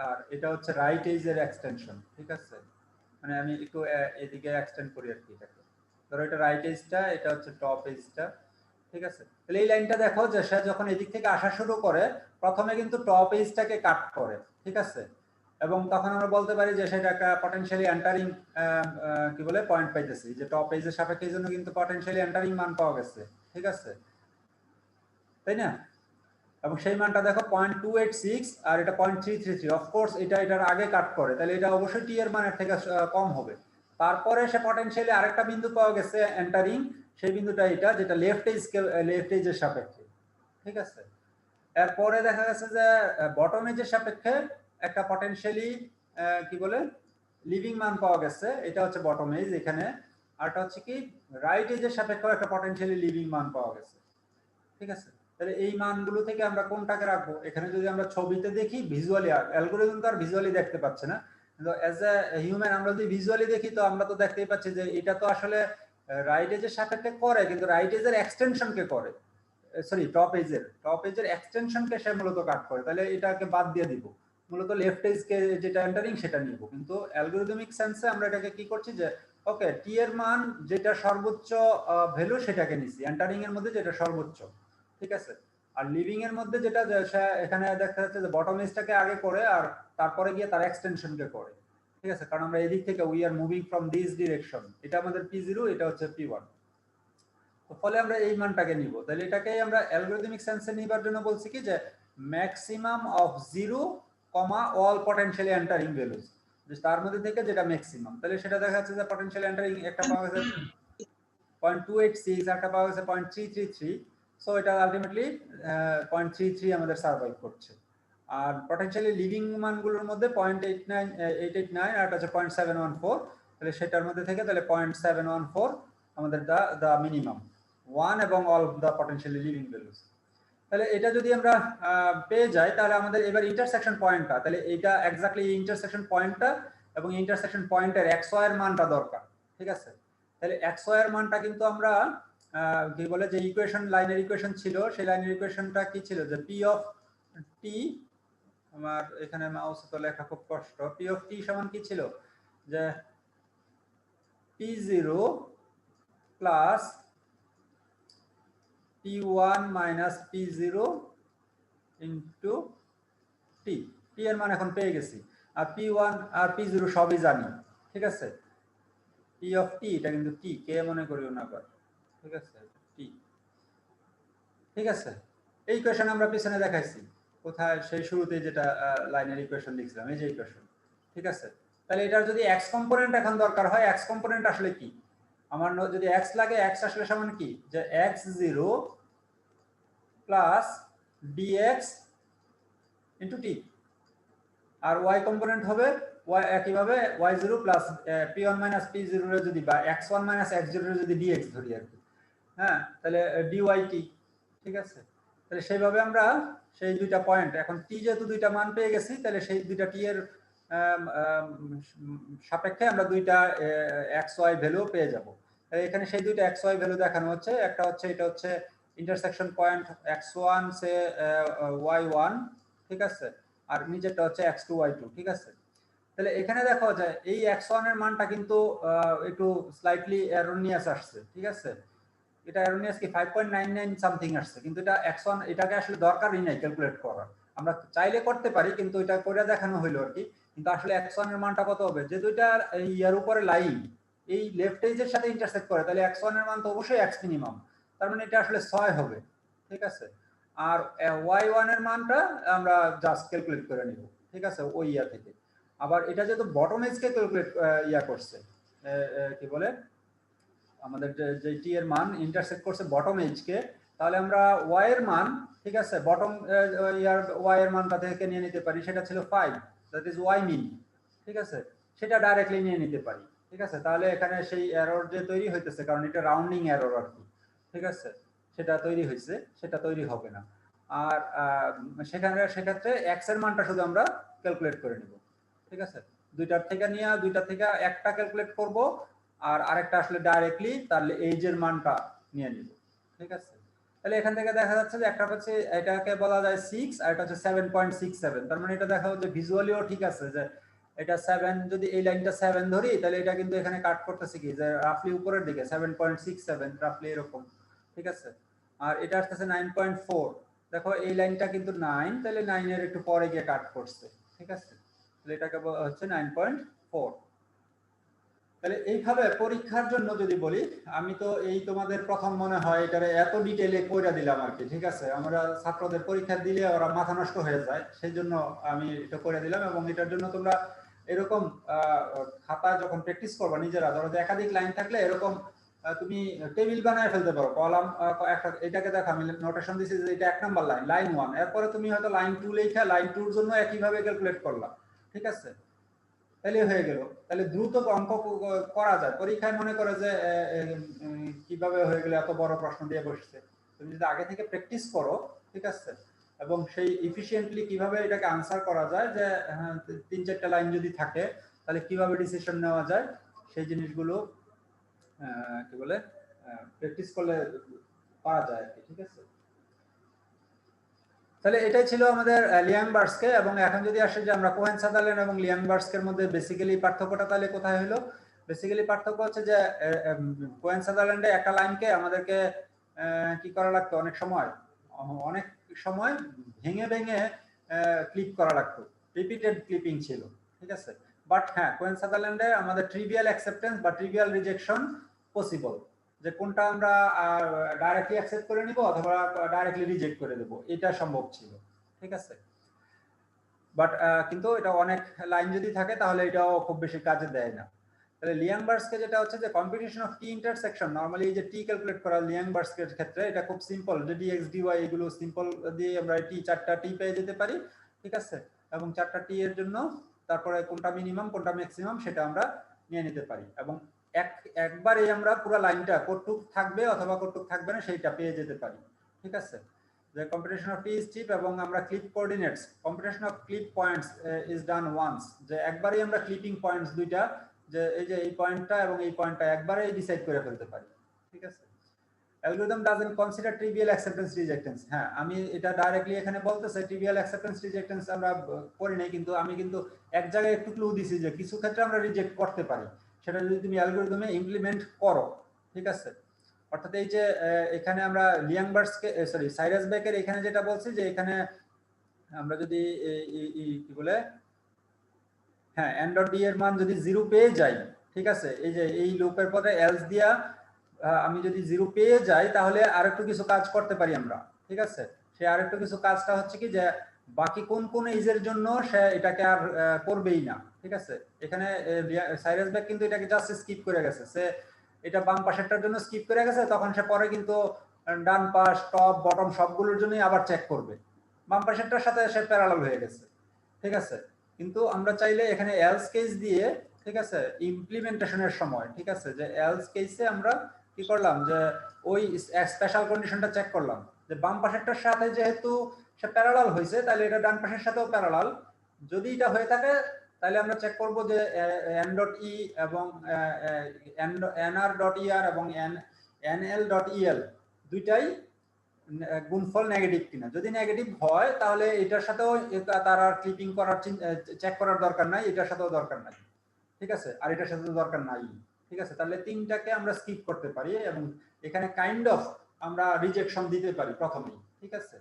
আর এটা হচ্ছে রাইট এজের এক্সটেনশন, ঠিক আছে। মানে আমি একটু এদিকে এক্সটেন্ড করি আর কি, এটাকে ধরো এটা রাইট এজটা, এটা হচ্ছে টপ এজটা, ঠিক আছে। তাহলে এই লাইনটা দেখো যে সে যখন এদিক থেকে আসা শুরু করে প্রথমে কিন্তু টপ এজটাকে কাট করে, ঠিক আছে, এবং তখন আমরা বলতে পারি যে সেটা একটা পটেনশিয়ালি এন্টারিং কি বলে পয়েন্ট পাইতেছি, যে টপ এজের সাপেক্ষে এই জন্য কিন্তু পটেনশিয়ালি এন্টারিং মান পাওয়া গেছে, ঠিক আছে, তাই না। এবং সেই মানটা দেখো 0.286 আর এটা 0.333, অফকোর্স এটা এটার আগে কাট করে, তাহলে এটা অবশ্যই টি এর মানের থেকে কম হবে। তারপরে সে পটেনশিয়ালি আরেকটা বিন্দু পাওয়া গেছে এন্টারিং, সেই বিন্দুটা এটা যেটা লেফট এজের সাপেক্ষে, ঠিক আছে। এরপরে দেখা গেছে যে বটম এজের সাপেক্ষে একটা পটেনশিয়ালি কি বলে লিভিং মান পাওয়া গেছে, এটা হচ্ছে বটম এজ এখানে, আরটা হচ্ছে কি রাইট এজের সাপেক্ষে একটা পটেনশিয়ালি লিভিং মান পাওয়া গেছে, ঠিক আছে। তাহলে এই মানগুলো থেকে আমরা কোনটাকে রাখবো, এখানে যদি আমরা ছবিতে দেখি ভিজুয়ালি, অ্যালগরিদম তো আর ভিজুয়ালি দেখতে পাচ্ছে না, কিন্তু অ্যাজ এ হিউম্যান আমরা যদি ভিজুয়ালি দেখি তো আমরা তো দেখতেই পাচ্ছি যে এটা তো আসলে রাইট এজের সাপেক্ষে করে, কিন্তু রাইট এজের এক্সটেনশনকে করে, সরি টপ এজের এক্সটেনশনকে সে মূলত কাট করে, তাহলে এটাকে বাদ দিয়ে দিব, মূলত লেফট এজকে যেটা এন্টারিং সেটা নিব। কিন্তু অ্যালগরিদমিক সেন্সে আমরা এটাকে কি করছি যে ওকে টি এর মান যেটা সর্বোচ্চ ভ্যালু সেটাকে নিছি এন্টারিং এর মধ্যে যেটা সর্বোচ্চ, ঠিক আছে। আর লিভিং এর মধ্যে যেটা এখানে দেখা যাচ্ছে যে বটম এজটাকে আগে করে আর তারপরে গিয়ে তার এক্সটেনশনকে করে, ঠিক আছে, কারণ আমরা এদিক থেকে we are moving from this direction, এটা আমাদের p0, এটা হচ্ছে p1, তো ফলে আমরা এই মানটাকে নিব। তাহলে এটাকে আমরা অ্যালগরিদমিক সেন্সে নিবার জন্য বলছি কি যে maximum of 0, all potentially entering values, যে তার মধ্যে থেকে যেটা ম্যাক্সিমাম, তাহলে সেটা দেখা যাচ্ছে যে পটেনশিয়ালি এন্টারিং একটা পাওয়া গেছে 0.286, একটা পাওয়া গেছে 0.333, সো এটা আলটিমেটলি 0.33 আমাদের সার্ভাইভ করছে। আর পটেনশিয়ালি লিভিং মানগুলোর মধ্যে 0.889 আর এটা হচ্ছে 0.714, তাহলে সেটার মধ্যে থেকে তাহলে 0.714 আমাদের দা মিনিমাম 1 এবং all the potentially leaving values. তাহলে এটা যদি আমরা পেয়ে যাই তাহলে আমাদের এবার ইন্টারসেকশন পয়েন্টটা, তাহলে এটা এক্স্যাক্টলি ইন্টারসেকশন পয়েন্টটা এবং ইন্টারসেকশন পয়েন্টের xy এর মানটা দরকার, ঠিক আছে। তাহলে xy এর মানটা কিন্তু আমরা কি বলে যে ইকুয়েশন লাইনের ইকুয়েশন ছিল, সেই লাইনের ইকুয়েশনটা কি ছিল যে p অফ t, আমার এখানে মাউসে তো লেখা খুব কষ্ট, p অফ t সমান কি ছিল যে p0 plus p1 minus p0 into t। t এর মান এখন পেয়ে গেছি, আর p1 আর p0 সবই জানি, ঠিক আছে। p অফ t এটা কিন্তু t কে মনে করিও না আবার, ঠিক আছে, t, ঠিক আছে। এই ইকুয়েশন আমরা পিছনে দেখাইছি কোথায়, সেই শুরুতে যেটা লাইনের ইকুয়েশন লিখছিলাম, এই যে ইকুয়েশন, ঠিক আছে। তাহলে এটার যদি x কম্পোনেন্ট এখন দরকার হয়, x কম্পোনেন্ট আসলে কি, আমার যদি x লাগে, x আসলে সমান কি যে x0 plus dx into t, আর y কম্পোনেন্ট হবে y একইভাবে y0 plus p1 minus p0 এর যদি বা x1 মাইনাস x0 এর যদি dx ধরি আর কি, হ্যাঁ, তাহলে dyt, ঠিক আছে। তাহলে সেইভাবে আমরা সেই দুইটা পয়েন্ট, এখন t যেহেতু দুইটা মান পেয়ে গেছি, তাহলে সেই দুইটা t এর সাপেক্ষে আমরা দুইটা xy ভ্যালু পেয়ে যাব। এখানে সেই দুইটা xy ভ্যালু দেখানো হচ্ছে, একটা হচ্ছে এটা হচ্ছে ইন্টারসেকশন পয়েন্ট x1 সে y1, ঠিক আছে, আর নিচেরটা হচ্ছে x2 y2, ঠিক আছে। তাহলে এখানে দেখো যে এই x1 এর মানটা কিন্তু একটু স্লাইটলি এরোনিয়াস আসছে, ঠিক আছে। এটা এরোনিয়াস কি 5.99 সামথিং আসছে, কিন্তু এটা x1 এটাকে আসলে দরকারই নাই ক্যালকুলেট করা, আমরা চাইলে করতে পারি, কিন্তু এটা করে দেখানো হইলো আর কি। কিন্তু আসলে x1 এর মানটা কত হবে, যে দুইটা ইয়ার উপরে লাইন এই লেফট এজের সাথে ইন্টারসেক্ট করে, তাহলে x1 এর মান তো অবশ্যই x মিনিমাম, তার মানে এটা আসলে 6 হবে, ঠিক আছে। আর y1 এর মানটা আমরা জাস্ট ক্যালকুলেট করে নিব, ঠিক আছে, ওই ইয়া থেকে। আবার এটা যেহেতু বটম এজকে ক্যালকুলেট ইয়া করছে, কি বলে আমাদের যে টি এর মান ইন্টারসেক্ট করছে বটম এজকে, তাহলে আমরা y এর মান, ঠিক আছে, বটম ইয়ার y এর মানটা থেকে নিয়ে নিতে পারি, সেটা ছিল 5, দ্যাট ইজ y মিন, ঠিক আছে, সেটা ডাইরেক্টলি নিয়ে নিতে পারি, ঠিক আছে। তাহলে এখানে সেই এরর যে তৈরি হইতেছে, কারণ এটা রাউন্ডিং এরর আর কি, ঠিক আছে, সেটা তৈরি হয়েছে, সেটা তৈরি হবে না। আর সেক্ষেত্রে x এর মানটা শুধু আমরা ক্যালকুলেট করে নিব, ঠিক আছে। দুইটার থেকে নিয়ে দুইটা থেকে একটা ক্যালকুলেট করব, আর আরেকটা আসলে ডাইরেক্টলি তার এজের মানটা নিয়ে নিব, ঠিক আছে। তাহলে এখান থেকে দেখা যাচ্ছে যে একটা হচ্ছে এটাকে বলা যায় 6 আর এটা হচ্ছে 7.67, তার মানে এটা দেখা হচ্ছে ভিজুয়ালিও ঠিক আছে যে এটা 7, যদি এই লাইনটা 7 ধরি তাহলে এটা কিন্তু এখানে কাট করতেছে কি যে রাফলি উপরের দিকে 7.67 রাফলি এরকম, ঠিক আছে। আর এটা আসছে 9.4, দেখো এই লাইনটা কিন্তু 9, তাহলে 9 এর একটু পরে গিয়ে কাট করছে, ঠিক আছে। তাহলে এটাকে হচ্ছে 9.4। তাহলে এইভাবে পরীক্ষার জন্য যদি বলি, আমি তো এই তোমাদের প্রথম মনে হয় এটারে এত ডিটেইলে কইরা দিলাম আর কি, ঠিক আছে। আমরা ছাত্রদের পরীক্ষা দিলে ওরা মাথা নষ্ট হয়ে যায়, সেই জন্য আমি এটা করে দিলাম। এবং এটার জন্য তোমরা এরকম খাতা যখন প্র্যাকটিস করবা নিজেরা, ধরো যে একাধিক লাইন থাকলে এরকম তুমি টেবিল বানায় ফেলতে পারো, কলাম একটা, এটাকে দেখো আমি নোটেশন দিছি যে এটা 1 নাম্বার লাইন, লাইন 1, এরপরে তুমি হয়তো লাইন 2 লেখা লাইন 2 এর জন্য একইভাবে ক্যালকুলেট করলা, ঠিক আছে, তাহলে হয়ে গেল। তাহলে দ্রুত অঙ্ক করা যায় পরীক্ষায়। মনে করে যে কিভাবে হয়ে গেলে এত বড় প্রশ্ন দিয়ে বসছে, তুমি যদি আগে থেকে প্র্যাকটিস করো, ঠিক আছে, এবং সেই এফিশিয়েন্টলি কিভাবে এটাকে আনসার করা যায়, যে 3-4টা লাইন যদি থাকে তাহলে কিভাবে ডিসিশন নেওয়া যায়, সেই জিনিসগুলো কি বলে প্র্যাকটিস করলে পারা যায় আর কি, ঠিক আছে। তাহলে এটাই ছিল আমাদের লিয়াংবার্সকে। এবং এখন যদি আসে যে আমরা কোহেন সাদারল্যান্ড এবং লিয়াংবার্সকের মধ্যে বেসিক্যালি পার্থক্যটা তাহলে কোথায় হলো, বেসিক্যালি পার্থক্য হচ্ছে যে কোহেন সাদারল্যান্ডে একটা লাইনকে আমাদেরকে কি করা লাগতো, অনেক সময় ভেঙে ভেঙে ক্লিপ করা লাগতো, রিপিটেড ক্লিপিং ছিল, ঠিক আছে। বাট হ্যাঁ, কোহেন সাদারল্যান্ডে আমাদের ট্রিভিয়াল অ্যাকসেপ্টেন্স বা ট্রিভিয়াল রিজেকশন পসিবল, যে কোনটা আমরা ডাইরেক্টলি অ্যাকসেপ্ট করে নিব অথবা ডাইরেক্টলি রিজেক্ট করে দেব, এটা সম্ভব ছিল, ঠিক আছে। বাট কিন্তু এটা অনেক লাইন যদি থাকে তাহলে এটাও খুব বেশি কাজে দেয় না। তাহলে লিয়াংবার্সকে যেটা হচ্ছে যে combination of T intersection, normally এই যে টি ক্যালকুলেট করা লিয়াংবার্সকের ক্ষেত্রে এটা খুব সিম্পল, যে ডিএক্স ডিওয়াই এগুলো সিম্পল দিয়ে আমরা টি চারটা টি পেয়ে যেতে পারি, ঠিক আছে, এবং চারটা টি এর জন্য তারপরে কোনটা মিনিমাম কোনটা ম্যাক্সিমাম সেটা আমরা নিয়ে নিতে পারি, এবং একবারে আমরা পুরো লাইনটা কতটুক থাকবে অথবা কতটুক থাকবে না সেইটা পেয়ে যেতে পারি, ঠিক আছে। The computation of t is cheap এবং আমরা clip coordinates, computation of clip points is done once, যে একবারই আমরা ক্লিপিং পয়েন্টস দুইটা, যে এই যে এই পয়েন্টটা এবং এই পয়েন্টটা একবারেই ডিসাইড করে ফেলতে পারি, ঠিক আছে। Algorithm doesn't consider trivial acceptance rejectance, হ্যাঁ আমি এটা ডাইরেক্টলি এখানে বলতেছে ট্রিভিয়াল অ্যাকসেপ্টেন্স রিজেক্টেন্স আমরা করি নাই, কিন্তু আমি কিন্তু এক জায়গায় একটু ক্লু দিছি যে কিছু ক্ষেত্রে আমরা রিজেক্ট করতে পারি, সেটা যদি তুমি অ্যালগরিদমে ইমপ্লিমেন্ট করো, ঠিক আছে। অর্থাৎ এই যে এখানে আমরা লিয়াংবার্সকে সরি সাইরাস বেকের এখানে যেটা বলছি যে এখানে আমরা যদি কি বলে হ্যাঁ n ডট d এর মান যদি 0 পেয়ে যাই, ঠিক আছে, এই যে এই লুপের পরে এলস দিয়া আমি যদি 0 পেয়ে যাই তাহলে আরেকটু কিছু কাজ করতে পারি আমরা, ঠিক আছে। সে আরেকটু কিছু কাজটা হচ্ছে কি যে বাকি কোন কোন এজের জন্য সে এটাকে আর করবেই না, ঠিক আছে। এখানে সাইরাস বেক কিন্তু এটাকে জাস্ট স্কিপ করে গেছে, সে এটা বাম পাশেরটার জন্য স্কিপ করে গেছে, তখন সে পরে কিন্তু ডান পাশ টপ বটম সবগুলোর জন্যই আবার চেক করবে, বাম পাশেরটার সাথে সে প্যারালাল হয়ে গেছে, ঠিক আছে। কিন্তু আমরা চাইলে এখানে এলস কেস দিয়ে, ঠিক আছে, ইমপ্লিমেন্টেশনের সময়, ঠিক আছে, যে এলস কেসে আমরা কি করলাম যে ওই স্পেশাল কন্ডিশনটা চেক করলাম যে বাম পাশেরটার সাথে যেহেতু সে প্যারালাল হয়েছে তাহলে এটা ডান পাশের সাথেও প্যারালাল, যদি এটা হয়ে থাকে তাহলে আমরা চেক করব যে n.e এবং nr.er এবং nl.el দুইটাই গুণফল নেগেটিভ কিনা, যদি নেগেটিভ হয় তাহলে এটার সাথেও তার আর ক্লিপিং করার চেক করার দরকার নাই, এটার সাথেও দরকার নাই, ঠিক আছে, আর এটার সাথে দরকার নাই, ঠিক আছে। তাহলে তিনটাকে আমরা স্কিপ করতে পারি এবং এখানে কাইন্ড অফ আমরা রিজেকশন দিতে পারি প্রথমেই, ঠিক আছে,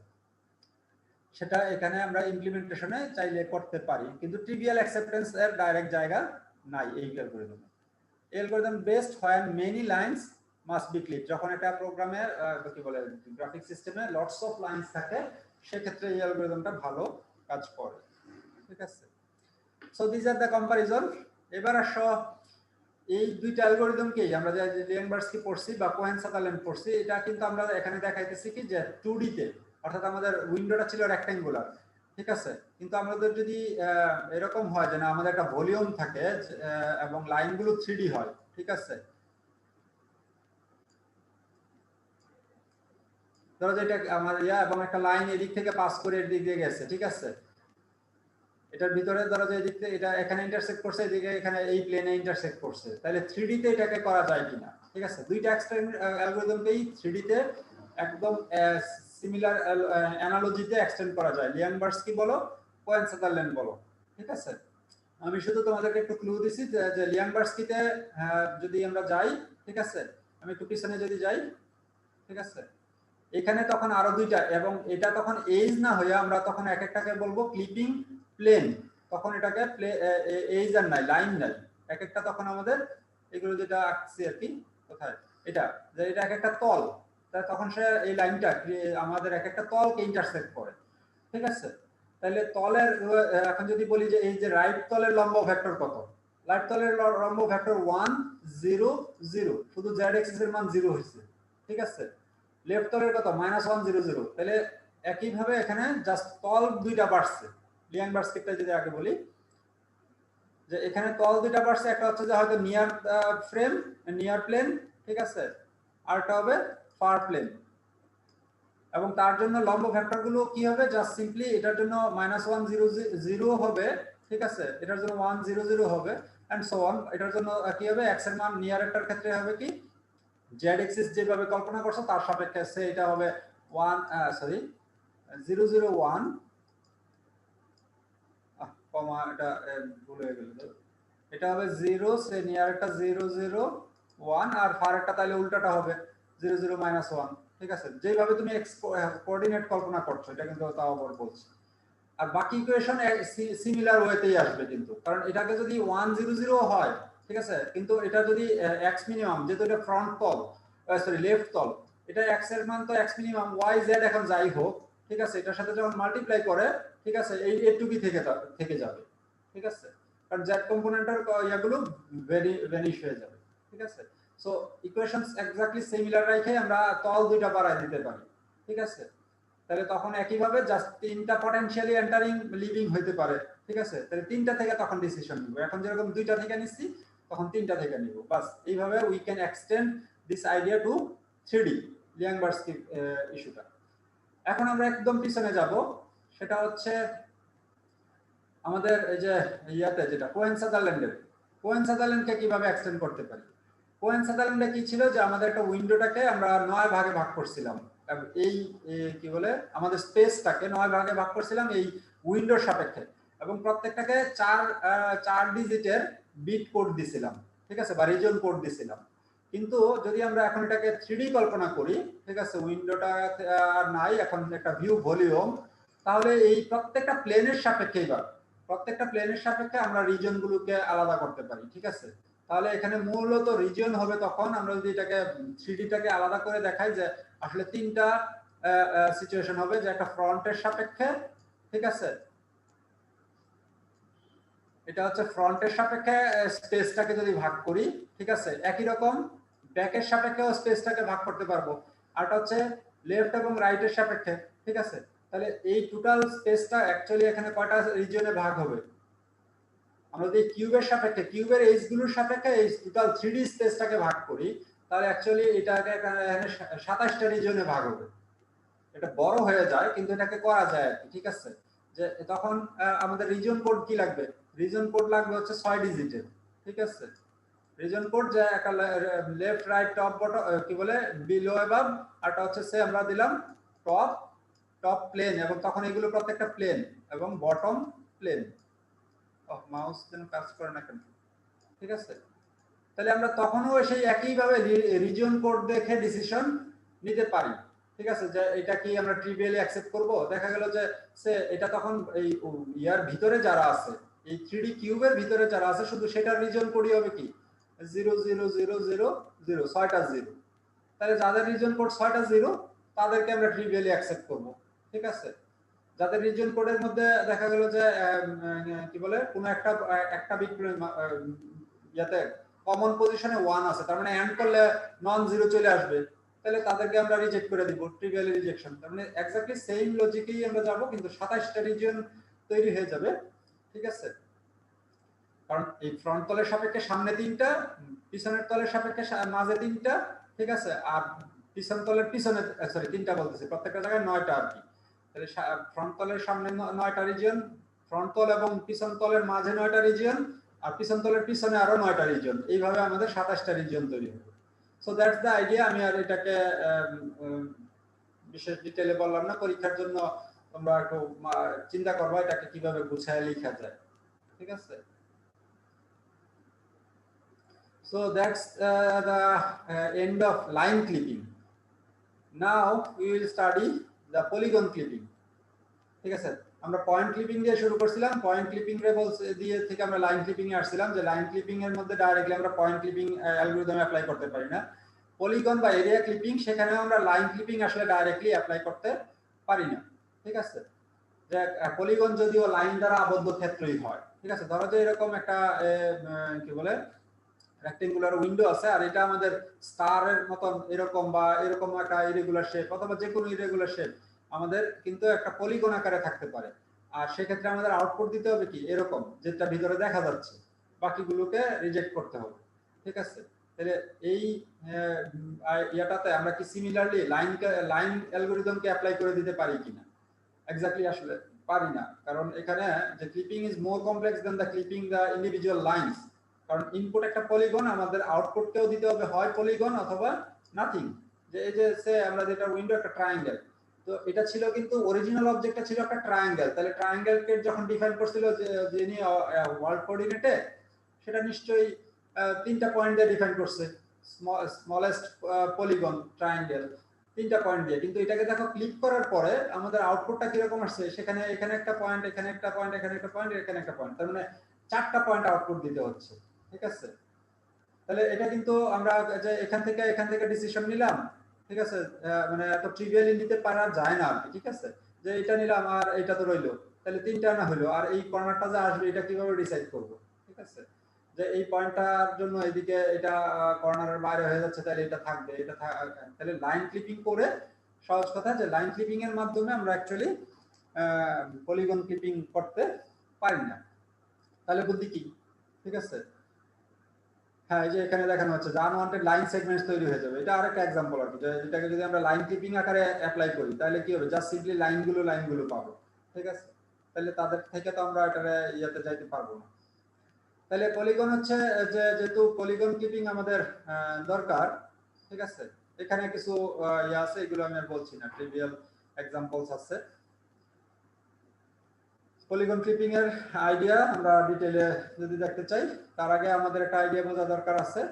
সেটা এখানে আমরা ইমপ্লিমেন্টেশনে চাইলে করতে পারি, কিন্তু ট্রিভিয়াল অ্যাকসেপ্টেন্স এর ডাইরেক্ট জায়গা নাই এই অ্যালগরিদমে। Algorithm based when many lines must be clip, যখন একটা প্রোগ্রামের কি বলে গ্রাফিক সিস্টেমে লটস অফ লাইনস থাকে সেক্ষেত্রে এই অ্যালগরিদমটা ভালো কাজ করে, ঠিক আছে। So this are the comparison. এবার আসো এই দুইটা অ্যালগরিদমকেই আমরা যে লিয়াংবার্সকি পড়ছি বা কোহেন-সাদারল্যান্ড পড়ছি, এটা কিন্তু আমরা এখানে দেখাইতেছি কি যে 2D তে, অর্থাৎ আমাদের উইন্ডোটা ছিল রেক্ট্যাঙ্গুলার, ঠিক আছে, কিন্তু আমাদের যদি এরকম হয় যে না আমাদের একটা ভলিউম থাকে এবং লাইনগুলো 3D হয়, ঠিক আছে, ধরো যে এটা আমার এবং একটা লাইন এদিক থেকে পাস করে এদিক দিয়ে গেছে, ঠিক আছে, এটার ভিতরে ধরো যে এদিক থেকে এটা এখানে ইন্টারসেক্ট করছে, এদিকে এখানে এই প্লেনে ইন্টারসেক্ট করছে, তাহলে 3D তে এটাকে করা যায় কিনা, ঠিক আছে। দুইটা অ্যালগরিদমকেই 3D তে একদম সিমিলার অ্যানালজিতে এক্সটেন্ড করা যায়, লিয়াংবার্সকি বলো কোহেন-সাদারল্যান্ড বলো, ঠিক আছে। আমি শুধু তোমাদেরকে একটু ক্লু দিছি যে লিয়াংবার্সকিতে যদি আমরা যাই, ঠিক আছে, আমি একটু পিছনে যদি যাই, ঠিক আছে, এখানে তখন আরো দুইটা, এবং এটা তখন এজ না হয়ে আমরা তখন এক একটাকে বলবো ক্লিপিং প্লেন, তখন এটাকে এজ আর নাই লাইন নাই, এক একটা তখন আমাদের এগুলো যেটা আঁকছি আর কি, কোথায় এটা যে এটা এক একটা তল, তাই তখন সে এই লাইনটা আমাদের এক একটা তলকে ইন্টারসেক্ট করে, ঠিক আছে। তাহলে তলের এখন যদি বলি যে এই যে রাইট তলের লম্ব ভেক্টর কত, রাইট তলের লম্ব ভেক্টর 1 0 0, শুধু z অ্যাক্সিস এর মান 0 হয়েছে, ঠিক আছে। লেফট তলের কত -1 0 0, তাহলে একই ভাবে এখানে জাস্ট তল দুইটা বাড়ছে। লিয়াংবার্সকিটা যদি আগে বলি যে এখানে তল দুইটা বাড়ছে, একটা হচ্ছে যে হয়তো নিয়ার ফ্রেম নিয়ার প্লেন, ঠিক আছে, আরটা হবে ফার প্লেন, এবং তার জন্য লম্ব ভেক্টরগুলো কি হবে, জাস্ট সিম্পলি এটার জন্য -1 0 0 হবে, ঠিক আছে, এটার জন্য 1 0 0 হবে এন্ড সো অন। এটার জন্য কি হবে, x এর মান নিয়ারেরটার ক্ষেত্রে হবে কি z অ্যাক্সিস যেভাবে কল্পনা করছো তার সাপেক্ষে এটা হবে 0 0 1 কমা, এটা ভুল হয়ে গেল, এটা হবে 0 সে নিয়ারেরটা 0 0 1 আর ফারেরটা তাহলে উল্টাটা হবে 0 0 -1, ঠিক আছে, যেভাবে তুমি কোঅর্ডিনেট কল্পনা করছো এটা কিন্তু তাও আবার বলছি। আর বাকি ইকুয়েশন সিমিলার ওয়েতেই আসবে কিন্তু, কারণ এটাকে যদি 1 0 0 হয়, ঠিক আছে, কিন্তু এটা যদি x মিনিমাম, যেহেতু এটা ফ্রন্ট তল সরি লেফট তল, এটা x এর মান তো x মিনিমাম, y z এখন যাই হোক, ঠিক আছে, এটার সাথে যখন মাল্টিপ্লাই করে, ঠিক আছে, এই এটুকুই থেকে যাবে, ঠিক আছে। কারণ z কম্পোনেন্টের ইয়াগুলো ভ্যানিশ হয়ে যাবে, ঠিক আছে। সো ইকুয়েশনস এক্স্যাক্টলি সিমিলার রাখে আমরা তল দুইটা বাড়াই দিতে পারি, ঠিক আছে। তাহলে তখন একইভাবে জাস্ট তিনটা পটেনশিয়ালি এন্টারিং লিভিং হইতে পারে, ঠিক আছে। তাহলে তিনটা থেকে তখন ডিসিশন নিব, এখন যেরকম দুইটা থেকে নিচ্ছি তখন তিনটা থেকে নিব, বাস। এইভাবে we can extend this idea to 3D লিয়াংবার্স্কি ইস্যুটা। এখন আমরা একদম পিছনে যাব, সেটা হচ্ছে আমাদের এই যে ইয়াতে যেটা কোহেন-সাদারল্যান্ডকে কিভাবে এক্সটেন্ড করতে পারি। কোহেন-সাদারল্যান্ডে কি ছিল যে আমাদের একটা উইন্ডোটাকে আমরা 9 ভাগে ভাগ করছিলাম, এই কি বলে আমাদের স্পেসটাকে 9 ভাগে ভাগ করছিলাম এই উইন্ডোর সাপেক্ষে, এবং প্রত্যেকটাকে 4 ডিজিটের বিট কোড দিছিলাম, ঠিক আছে, বা রিজন কোড দিছিলাম। কিন্তু যদি আমরা এখন এটাকে 3D কল্পনা করি, ঠিক আছে, উইন্ডোটা আর নাই, এখন একটা ভিউ ভলিউম, তাহলে এই প্রত্যেকটা প্লেনের সাপেক্ষে আমরা রিজনগুলোকে আলাদা করতে পারি, ঠিক আছে। তাহলে এখানে মূলত রিজন হবে তখন আমরা যদি এটাকে 3Dটাকে আলাদা করে দেখাই, যে আসলে তিনটা সিচুয়েশন হবে, যে একটা ফ্রন্টের সাপেক্ষে, ঠিক আছে, এটা হচ্ছে ফ্রন্টের সাপেক্ষে স্পেসটাকে যদি ভাগ করি, ঠিক আছে, একই রকম ব্যাকের সাপেক্ষেও স্পেসটাকে ভাগ করতে পারবো, আর এটা হচ্ছে লেফট এবং রাইটের সাপেক্ষে, ঠিক আছে। তাহলে এই টোটাল স্পেসটা অ্যাকচুয়ালি এখানে কয়টা রিজিয়নে ভাগ হবে, আমরা যদি কিউবের সাপেক্ষে, কিউবের এজ গুলোর সাপেক্ষে এই টোটাল 3D স্পেসটাকে ভাগ করি, তাহলে অ্যাকচুয়ালি এটাকে এখানে 27টা রিজিয়নে ভাগ হবে। এটা বড় হয়ে যায় কিন্তু এটাকে করা যায়, ঠিক আছে। যে তখন আমাদের রিজন কোড কি লাগবে, রিজন কোড লাগবে হচ্ছে 6 ডিজিটের, ঠিক আছে। রিজন কোড যে একটা লেফট রাইট টপ বটম কি বলে বিলো অ্যাবাভ, আরটা হচ্ছে সে আমরা দিলাম টপ প্লেন, এবং তখন এগুলো প্রত্যেকটা প্লেন এবং বটম প্লেন। মাউস যেন কাজ করে না কেন, ঠিক আছে। তাহলে আমরা তখনও সেই একইভাবে রিজন কোড দেখে ডিসিশন নিতে পারি, ঠিক আছে, যে এটা কি আমরা ট্রিভিয়ালি অ্যাকসেপ্ট করব। দেখা গেল যে সে এটা তখন এই ইয়ার ভিতরে যারা আছে, এই 3D কিউবের ভিতরে যারা আছে, শুধু সেটার রিজন কোডই হবে কি 00000, 6টা 0। তাহলে যাদের রিজন কোড 6টা 0 তাদেরকে আমরা ট্রিভিয়ালি অ্যাকসেপ্ট করব, ঠিক আছে। যাদের রিজন কোডের মধ্যে দেখা গেল যে কি বলে কোন একটা বিট ইয়াতে কমন পজিশনে 1 আছে, তার মানে এন্ড করলে নন জিরো চলে আসবে, তাহলে তাদেরকে আমরা রিজেক্ট করে দিব, ট্রিভিয়ালি রিজেকশন। তার মানে এক্স্যাক্টলি সেম লজিকেই আমরা যাব, কিন্তু 27টা রিজন তৈরি হয়ে যাবে, ঠিক আছে। কারণ এই ফ্রন্ট তলের সাপেক্ষে সামনে 3টা, পিছনের তলের সাপেক্ষে মাঝে 3টা, ঠিক আছে, আর পিছন তলের পিছনে সরি 3টা বলতেছি, প্রত্যেকটা জায়গায় 9টা আর কি। তাহলে ফ্রন্ট তলের সামনে 9টা রিজিয়ন, ফ্রন্ট তল এবং পিছন তলের মাঝে 9টা রিজিয়ন, আর পিছন তলের পিছনে আরো 9টা রিজিয়ন, এইভাবে আমাদের 27টা রিজিয়ন তৈরি হবে। So that's the idea. আমি আর এটাকে বিশেষ ডিটেইলে বললাম না, পরীক্ষার জন্য তোমরা একটু চিন্তা করবা এটাকে কিভাবে গুছায় লেখা যায়, ঠিক আছে। So that's the end of line clipping. Now we will study the polygon clipping. ঠিক আছে, আমরা পয়েন্ট ক্লিপিং দিয়ে শুরু করছিলাম, পয়েন্ট ক্লিপিং রে দিয়ে থেকে আমরা লাইন ক্লিপিং এ আসছিলাম, যে লাইন ক্লিপিং এর মধ্যে ডাইরেক্টলি আমরা পয়েন্ট ক্লিপিং অ্যালগরিদম অ্যাপ্লাই করতে পারি না। পলিগন বা এরিয়া ক্লিপিং, সেখানে আমরা লাইন ক্লিপিং আসলে ডাইরেক্টলি অ্যাপ্লাই করতে পারি না, ঠিক আছে। যে পলিগন যদিও লাইন দ্বারা আবদ্ধ ক্ষেত্রই হয়, ঠিক আছে। ধরো যে এরকম একটা কি বলে রেক্টেঙ্গুলার উইন্ডো আছে, আর এটা আমাদের স্টারের মতন এরকম বা এরকম একটা ইরেগুলার শেপ, অথবা যে কোনো ইরেগুলার শেপ আমাদের কিন্তু একটা পলিগন আকারে থাকতে পারে। আর সেক্ষেত্রে আমাদের আউটপুট দিতে হবে কি এরকম, যেটা ভিতরে দেখা যাচ্ছে, বাকিগুলোকে রিজেক্ট করতে হবে, ঠিক আছে। তাহলে এই ইয়াটাতে আমরা কি সিমিলারলি লাইন অ্যালগরিদমকে অ্যাপ্লাই করে দিতে পারি কিনা? এক্স্যাক্টলি আসলে পারি না, কারণ এখানে যে clipping is more complex than the clipping the individual lines. কারণ ইনপুট একটা পলিগন, আমাদের আউটপুটকেও দিতে হবে হয় পলিগন অথবা নাথিং। যে এই যে সে আমরা যেটা উইন্ডো একটা ট্রায়াঙ্গেল, তো এটা ছিল কিন্তু অরিজিনাল অবজেক্টটা ছিল একটা ট্রায়াঙ্গেল। তাহলে ট্রায়াঙ্গেলকে যখন ডিফাইন করছিল যিনি ওয়ার্ল্ড কোঅর্ডিনেটে, সেটা নিশ্চয়ই 3টা পয়েন্ট দিয়ে ডিফাইন করছে, স্মলেস্ট পলিগন ট্রায়াঙ্গেল 3টা পয়েন্ট দিয়ে। কিন্তু এটাকে দেখো ক্লিক করার পরে আমাদের আউটপুটটা কিরকম আসছে, সেখানে এখানে একটা পয়েন্ট, এখানে একটা পয়েন্ট, এখানে একটা পয়েন্ট, এখানে একটা পয়েন্ট, তার মানে 4টা পয়েন্ট আউটপুট দিতে হচ্ছে, ঠিক আছে। তাহলে এটা কিন্তু আমরা যে এখান থেকে ডিসিশন নিলাম, ঠিক আছে, মানে এত ট্রিভিয়ালি নিতে পারা যায় না আর কি, ঠিক আছে। যে এটা নিলাম আর এটা তো রইলো, তাহলে 3টা না হলো, আর এই কর্নারটা যে আসবে এটা কিভাবে ডিসাইড করব, আছে, যে এই পয়েন্টটার জন্য এদিকে এটা কর্নারের বাইরে হয়ে যাচ্ছে, তাহলে এটা থাকবে, এটা তাহলে লাইন ক্লিপিং করে, সহজ কথা যে লাইন ক্লিপিং এর মাধ্যমে আমরা অ্যাকচুয়ালি পলিগন ক্লিপিং করতে পারি না। তাহলে বুদ্ধি কি? ঠিক আছে, হ্যাঁ এই যে এখানে দেখানো হচ্ছে যে আনওয়ান্টেড লাইন সেগমেন্টস তৈরি হয়ে যাবে, এটা আরেকটা এক্সাম্পল আর কি, যেটাকে যদি আমরা লাইন ক্লিপিং আকারে অ্যাপ্লাই করি তাহলে কি হবে, জাস্ট সিম্পলি লাইনগুলো পাবো। ঠিক আছে, তাহলে তাদের থেকে তো আমরা এটারে ইয়াতে যাইতে পারবো না। তাহলে পলিগন হচ্ছে যে যেহেতু পলিগন ক্লিপিং আমাদের দরকার, ঠিক আছে, এখানে কিছু ইয়ে আছে, এগুলো আমি আর বলছি না, ট্রিভিয়াল এক্সাম্পলস আছে। পলিগন ক্লিপিং এর আইডিয়া আমরা ডিটেইলে যদি দেখতে চাই, তার আগে আমাদের একটা আইডিয়া বোঝা দরকার আছে,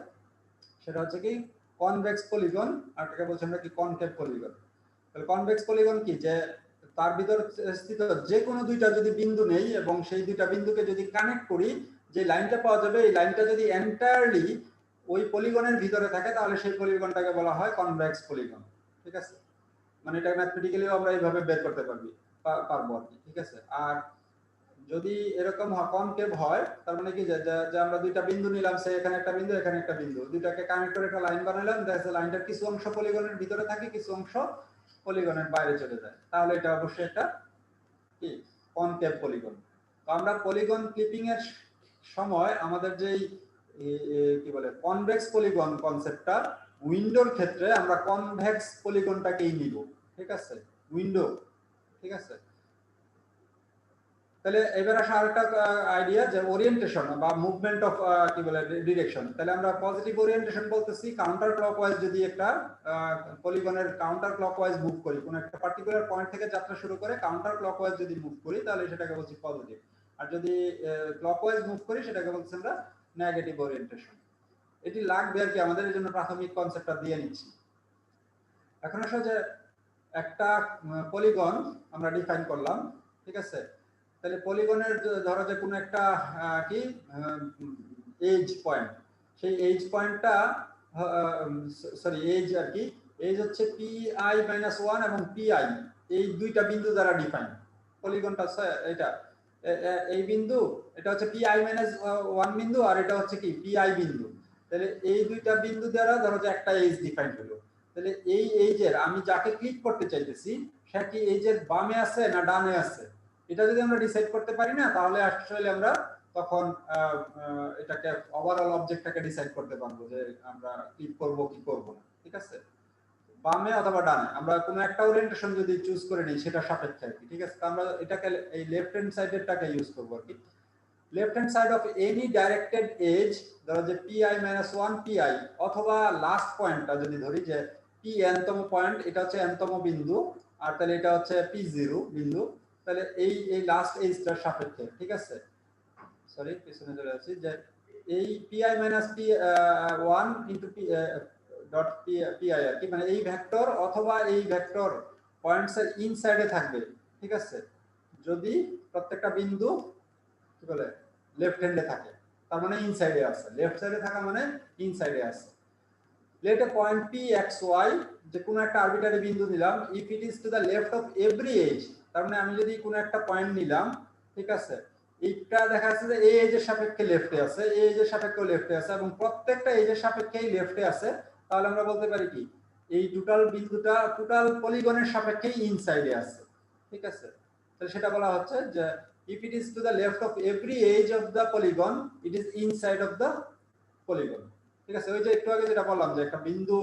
সেটা হচ্ছে কি কনভেক্স পলিগন, আর এটাকে বলছি আমরা কি কনকেভ পলিগন। তাহলে কনভেক্স পলিগন কি, যে তার ভিতর স্থিত যে কোনো দুইটা যদি বিন্দু নেই এবং সেই দুইটা বিন্দুকে যদি কানেক্ট করি, যে লাইনটা পাওয়া যাবে এই লাইনটা যদি এন্টায়ারলি ওই পলিগনের ভিতরে থাকে তাহলে সেই পলিগনটাকে বলা হয় কনভেক্স পলিগন। ঠিক আছে, মানে এটা ম্যাথমেটিক্যালিও আমরা এইভাবে বের করতে পারবো আর কি। ঠিক আছে, আর যদি এরকম কনকেভ হয় তার মানে কি যে আমরা দুইটা বিন্দু নিলাম, সে এখানে একটা বিন্দু এখানে একটা বিন্দু, দুইটাকে কানেক্ট করে একটা লাইন বানালাম, দেখা লাইনটার কিছু অংশ পলিগনের ভিতরে থাকে, কিছু অংশ পলিগনের বাইরে চলে যায়, তাহলে এটা অবশ্যই একটা কি কনকেভ পলিগন। তো আমরা পলিগন ক্লিপিং এর সময় আমাদের যেই কি বলে কনভেক্স পলিগন কনসেপ্টটা, উইন্ডোর ক্ষেত্রে আমরা কনভেক্স পলিগনটাকেই নিব। ঠিক আছে, উইন্ডো। ঠিক আছে, তাহলে এবার আসা আরেকটা আইডিয়া, যে ওরিয়েন্টেশন বা মুভমেন্ট অফ কি বলে ডিরেকশন। তাহলে আমরা পজিটিভ ওরিয়েন্টেশন বলতেছি কাউন্টার ক্লকওয়াইজ, যদি একটা পলিগনের কাউন্টার ক্লকওয়াইজ মুভ করি, কোন একটা পার্টিকুলার পয়েন্ট থেকে যাত্রা শুরু করে কাউন্টার ক্লকওয়াইজ যদি মুভ করি তাহলে সেটাকে বলছি পজিটিভ, আর যদি ক্লকওয়াইজ মুভ করি সেটাকে বলছি আমরা নেগেটিভ ওরিয়েন্টেশন। এটি লাগবে আর কি, আমাদের এই জন্য প্রাথমিক কনসেপ্টটা দিয়ে নিচ্ছি। এখন আসলে যে একটা পলিগন আমরা ডিফাইন করলাম, ঠিক আছে, তাহলে পলিগনের ধরো যে কোনো একটা কি এজ পয়েন্ট, সেই এজ পয়েন্টটা সরি এজ আর কি, এজ হচ্ছে pi-1 এবং pi, এই দুইটা বিন্দু দ্বারা ডিফাইন পলিগনটা। এটা এই বিন্দু, এটা হচ্ছে pi-1 বিন্দু, আর এটা হচ্ছে কি pi বিন্দু। তাহলে এই দুইটা বিন্দু দ্বারা ধরো যে একটা এজ ডিফাইন হলো। তাহলে এই এজের আমি যাকে ক্লিক করতে চাইতেছি সে কি এজের বামে আছে না ডানে আছে, এটা যদি আমরা ডিসাইড করতে পারি না তাহলে আসলে আমরা তখন এটাকে ওভারঅল অবজেক্টটাকে ডিসাইড করতে পারবো যে আমরা ক্লিক করব কি করব না। ঠিক আছে, বামে অথবা ডানে আমরা কোনো একটা ওরিয়েন্টেশন যদি চুজ করে নিই সেটা সাপেক্ষে আর কি। ঠিক আছে, আমরা এটাকে এই লেফট হ্যান্ড সাইডেরটাকে ইউজ করব আর কি। Left hand side of any directed edge, ধরো যে pi-1 pi, অথবা লাস্ট পয়েন্টটা যদি ধরি যে p-তম পয়েন্ট, এটা হচ্ছে n-তম বিন্দু, আর তাহলে এটা হচ্ছে p0 বিন্দু, তাহলে এই লাস্ট এজটার সাপেক্ষে। ঠিক আছে, সরি পিছনে চলে যাচ্ছি, যে এই pi-p1 into p dot pi আর কি, মানে এই ভেক্টর অথবা এই ভেক্টর পয়েন্টসের ইনসাইডে থাকবে। ঠিক আছে, যদি প্রত্যেকটা বিন্দু কি বলে লেফট হ্যান্ডে থাকে, তার মানে ইনসাইডে আছে, লেফট সাইডে থাকা মানে ইনসাইডে আছে। লেট এ পয়েন্ট p(x,y) যে কোনো একটা আরবিটারি বিন্দু নিলাম, if it is to the left of every edge, তার মানে আমি যদি কোনো একটা পয়েন্ট নিলাম, ঠিক আছে, এইটা দেখা যাচ্ছে যে এই এজের সাপেক্ষে লেফটে আছে, এই এজের সাপেক্ষে লেফটে আছে, এবং প্রত্যেকটা এজের সাপেক্ষেই লেফটে আছে, তাহলে আমরা বলতে পারি কি এই টোটাল বিন্দুটা টোটাল পলিগনের সাপেক্ষে ইনসাইডে আছে। ঠিক আছে, তাহলে সেটা বলা হচ্ছে যে if it is to the left of every edge of the polygon it is inside of the polygon। ঠিক আছে, ওই যে একটু আগে যেটা বললাম যে একটা বিন্দু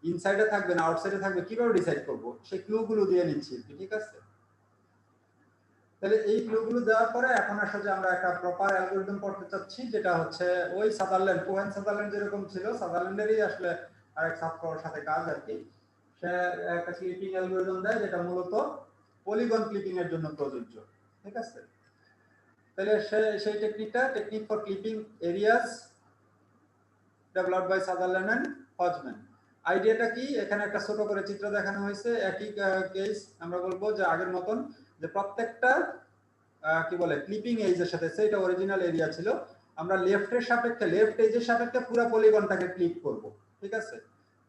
ইনসাইডে থাকবে না আউটসাইডে থাকবে কিভাবে ডিসাইড করব, সেই ক্লুগুলো দিয়ে নিচ্ছি। ঠিক আছে, তাহলে এই ক্লুগুলো দেওয়ার পরে এখন আসলে আমরা একটা প্রপার অ্যালগরিদম পড়তে চাচ্ছি, যেটা হচ্ছে ওই সাদারল্যান্ড, কোহেন সাদারল্যান্ড যেরকম ছিল, সাদারল্যান্ডেরই আসলে আরেক ছাত্রর সাথে কাজ আর কি। সে একটা ক্লিপিং অ্যালগরিদম দেয় যেটা মূলত পলিগন ক্লিপিং এর জন্য প্রযোজ্য। ঠিক আছে, তাহলে সেই technique for clipping areas developed by Sutherland and হজম্যান। আইডিয়াটা কি, এখানে একটা ছোট করে চিত্র দেখানো হয়েছে, একই কেস আমরা বলবো যে আগের মতন, যে প্রত্যেকটা কি বলে ক্লিপিং এজের সাথে, সেটা অরিজিনাল এরিয়া ছিল, আমরা লেফটের সাপেক্ষে লেফট এজের সাপেক্ষে পুরো পলিগনটাকে ক্লিপ করব। ঠিক আছে,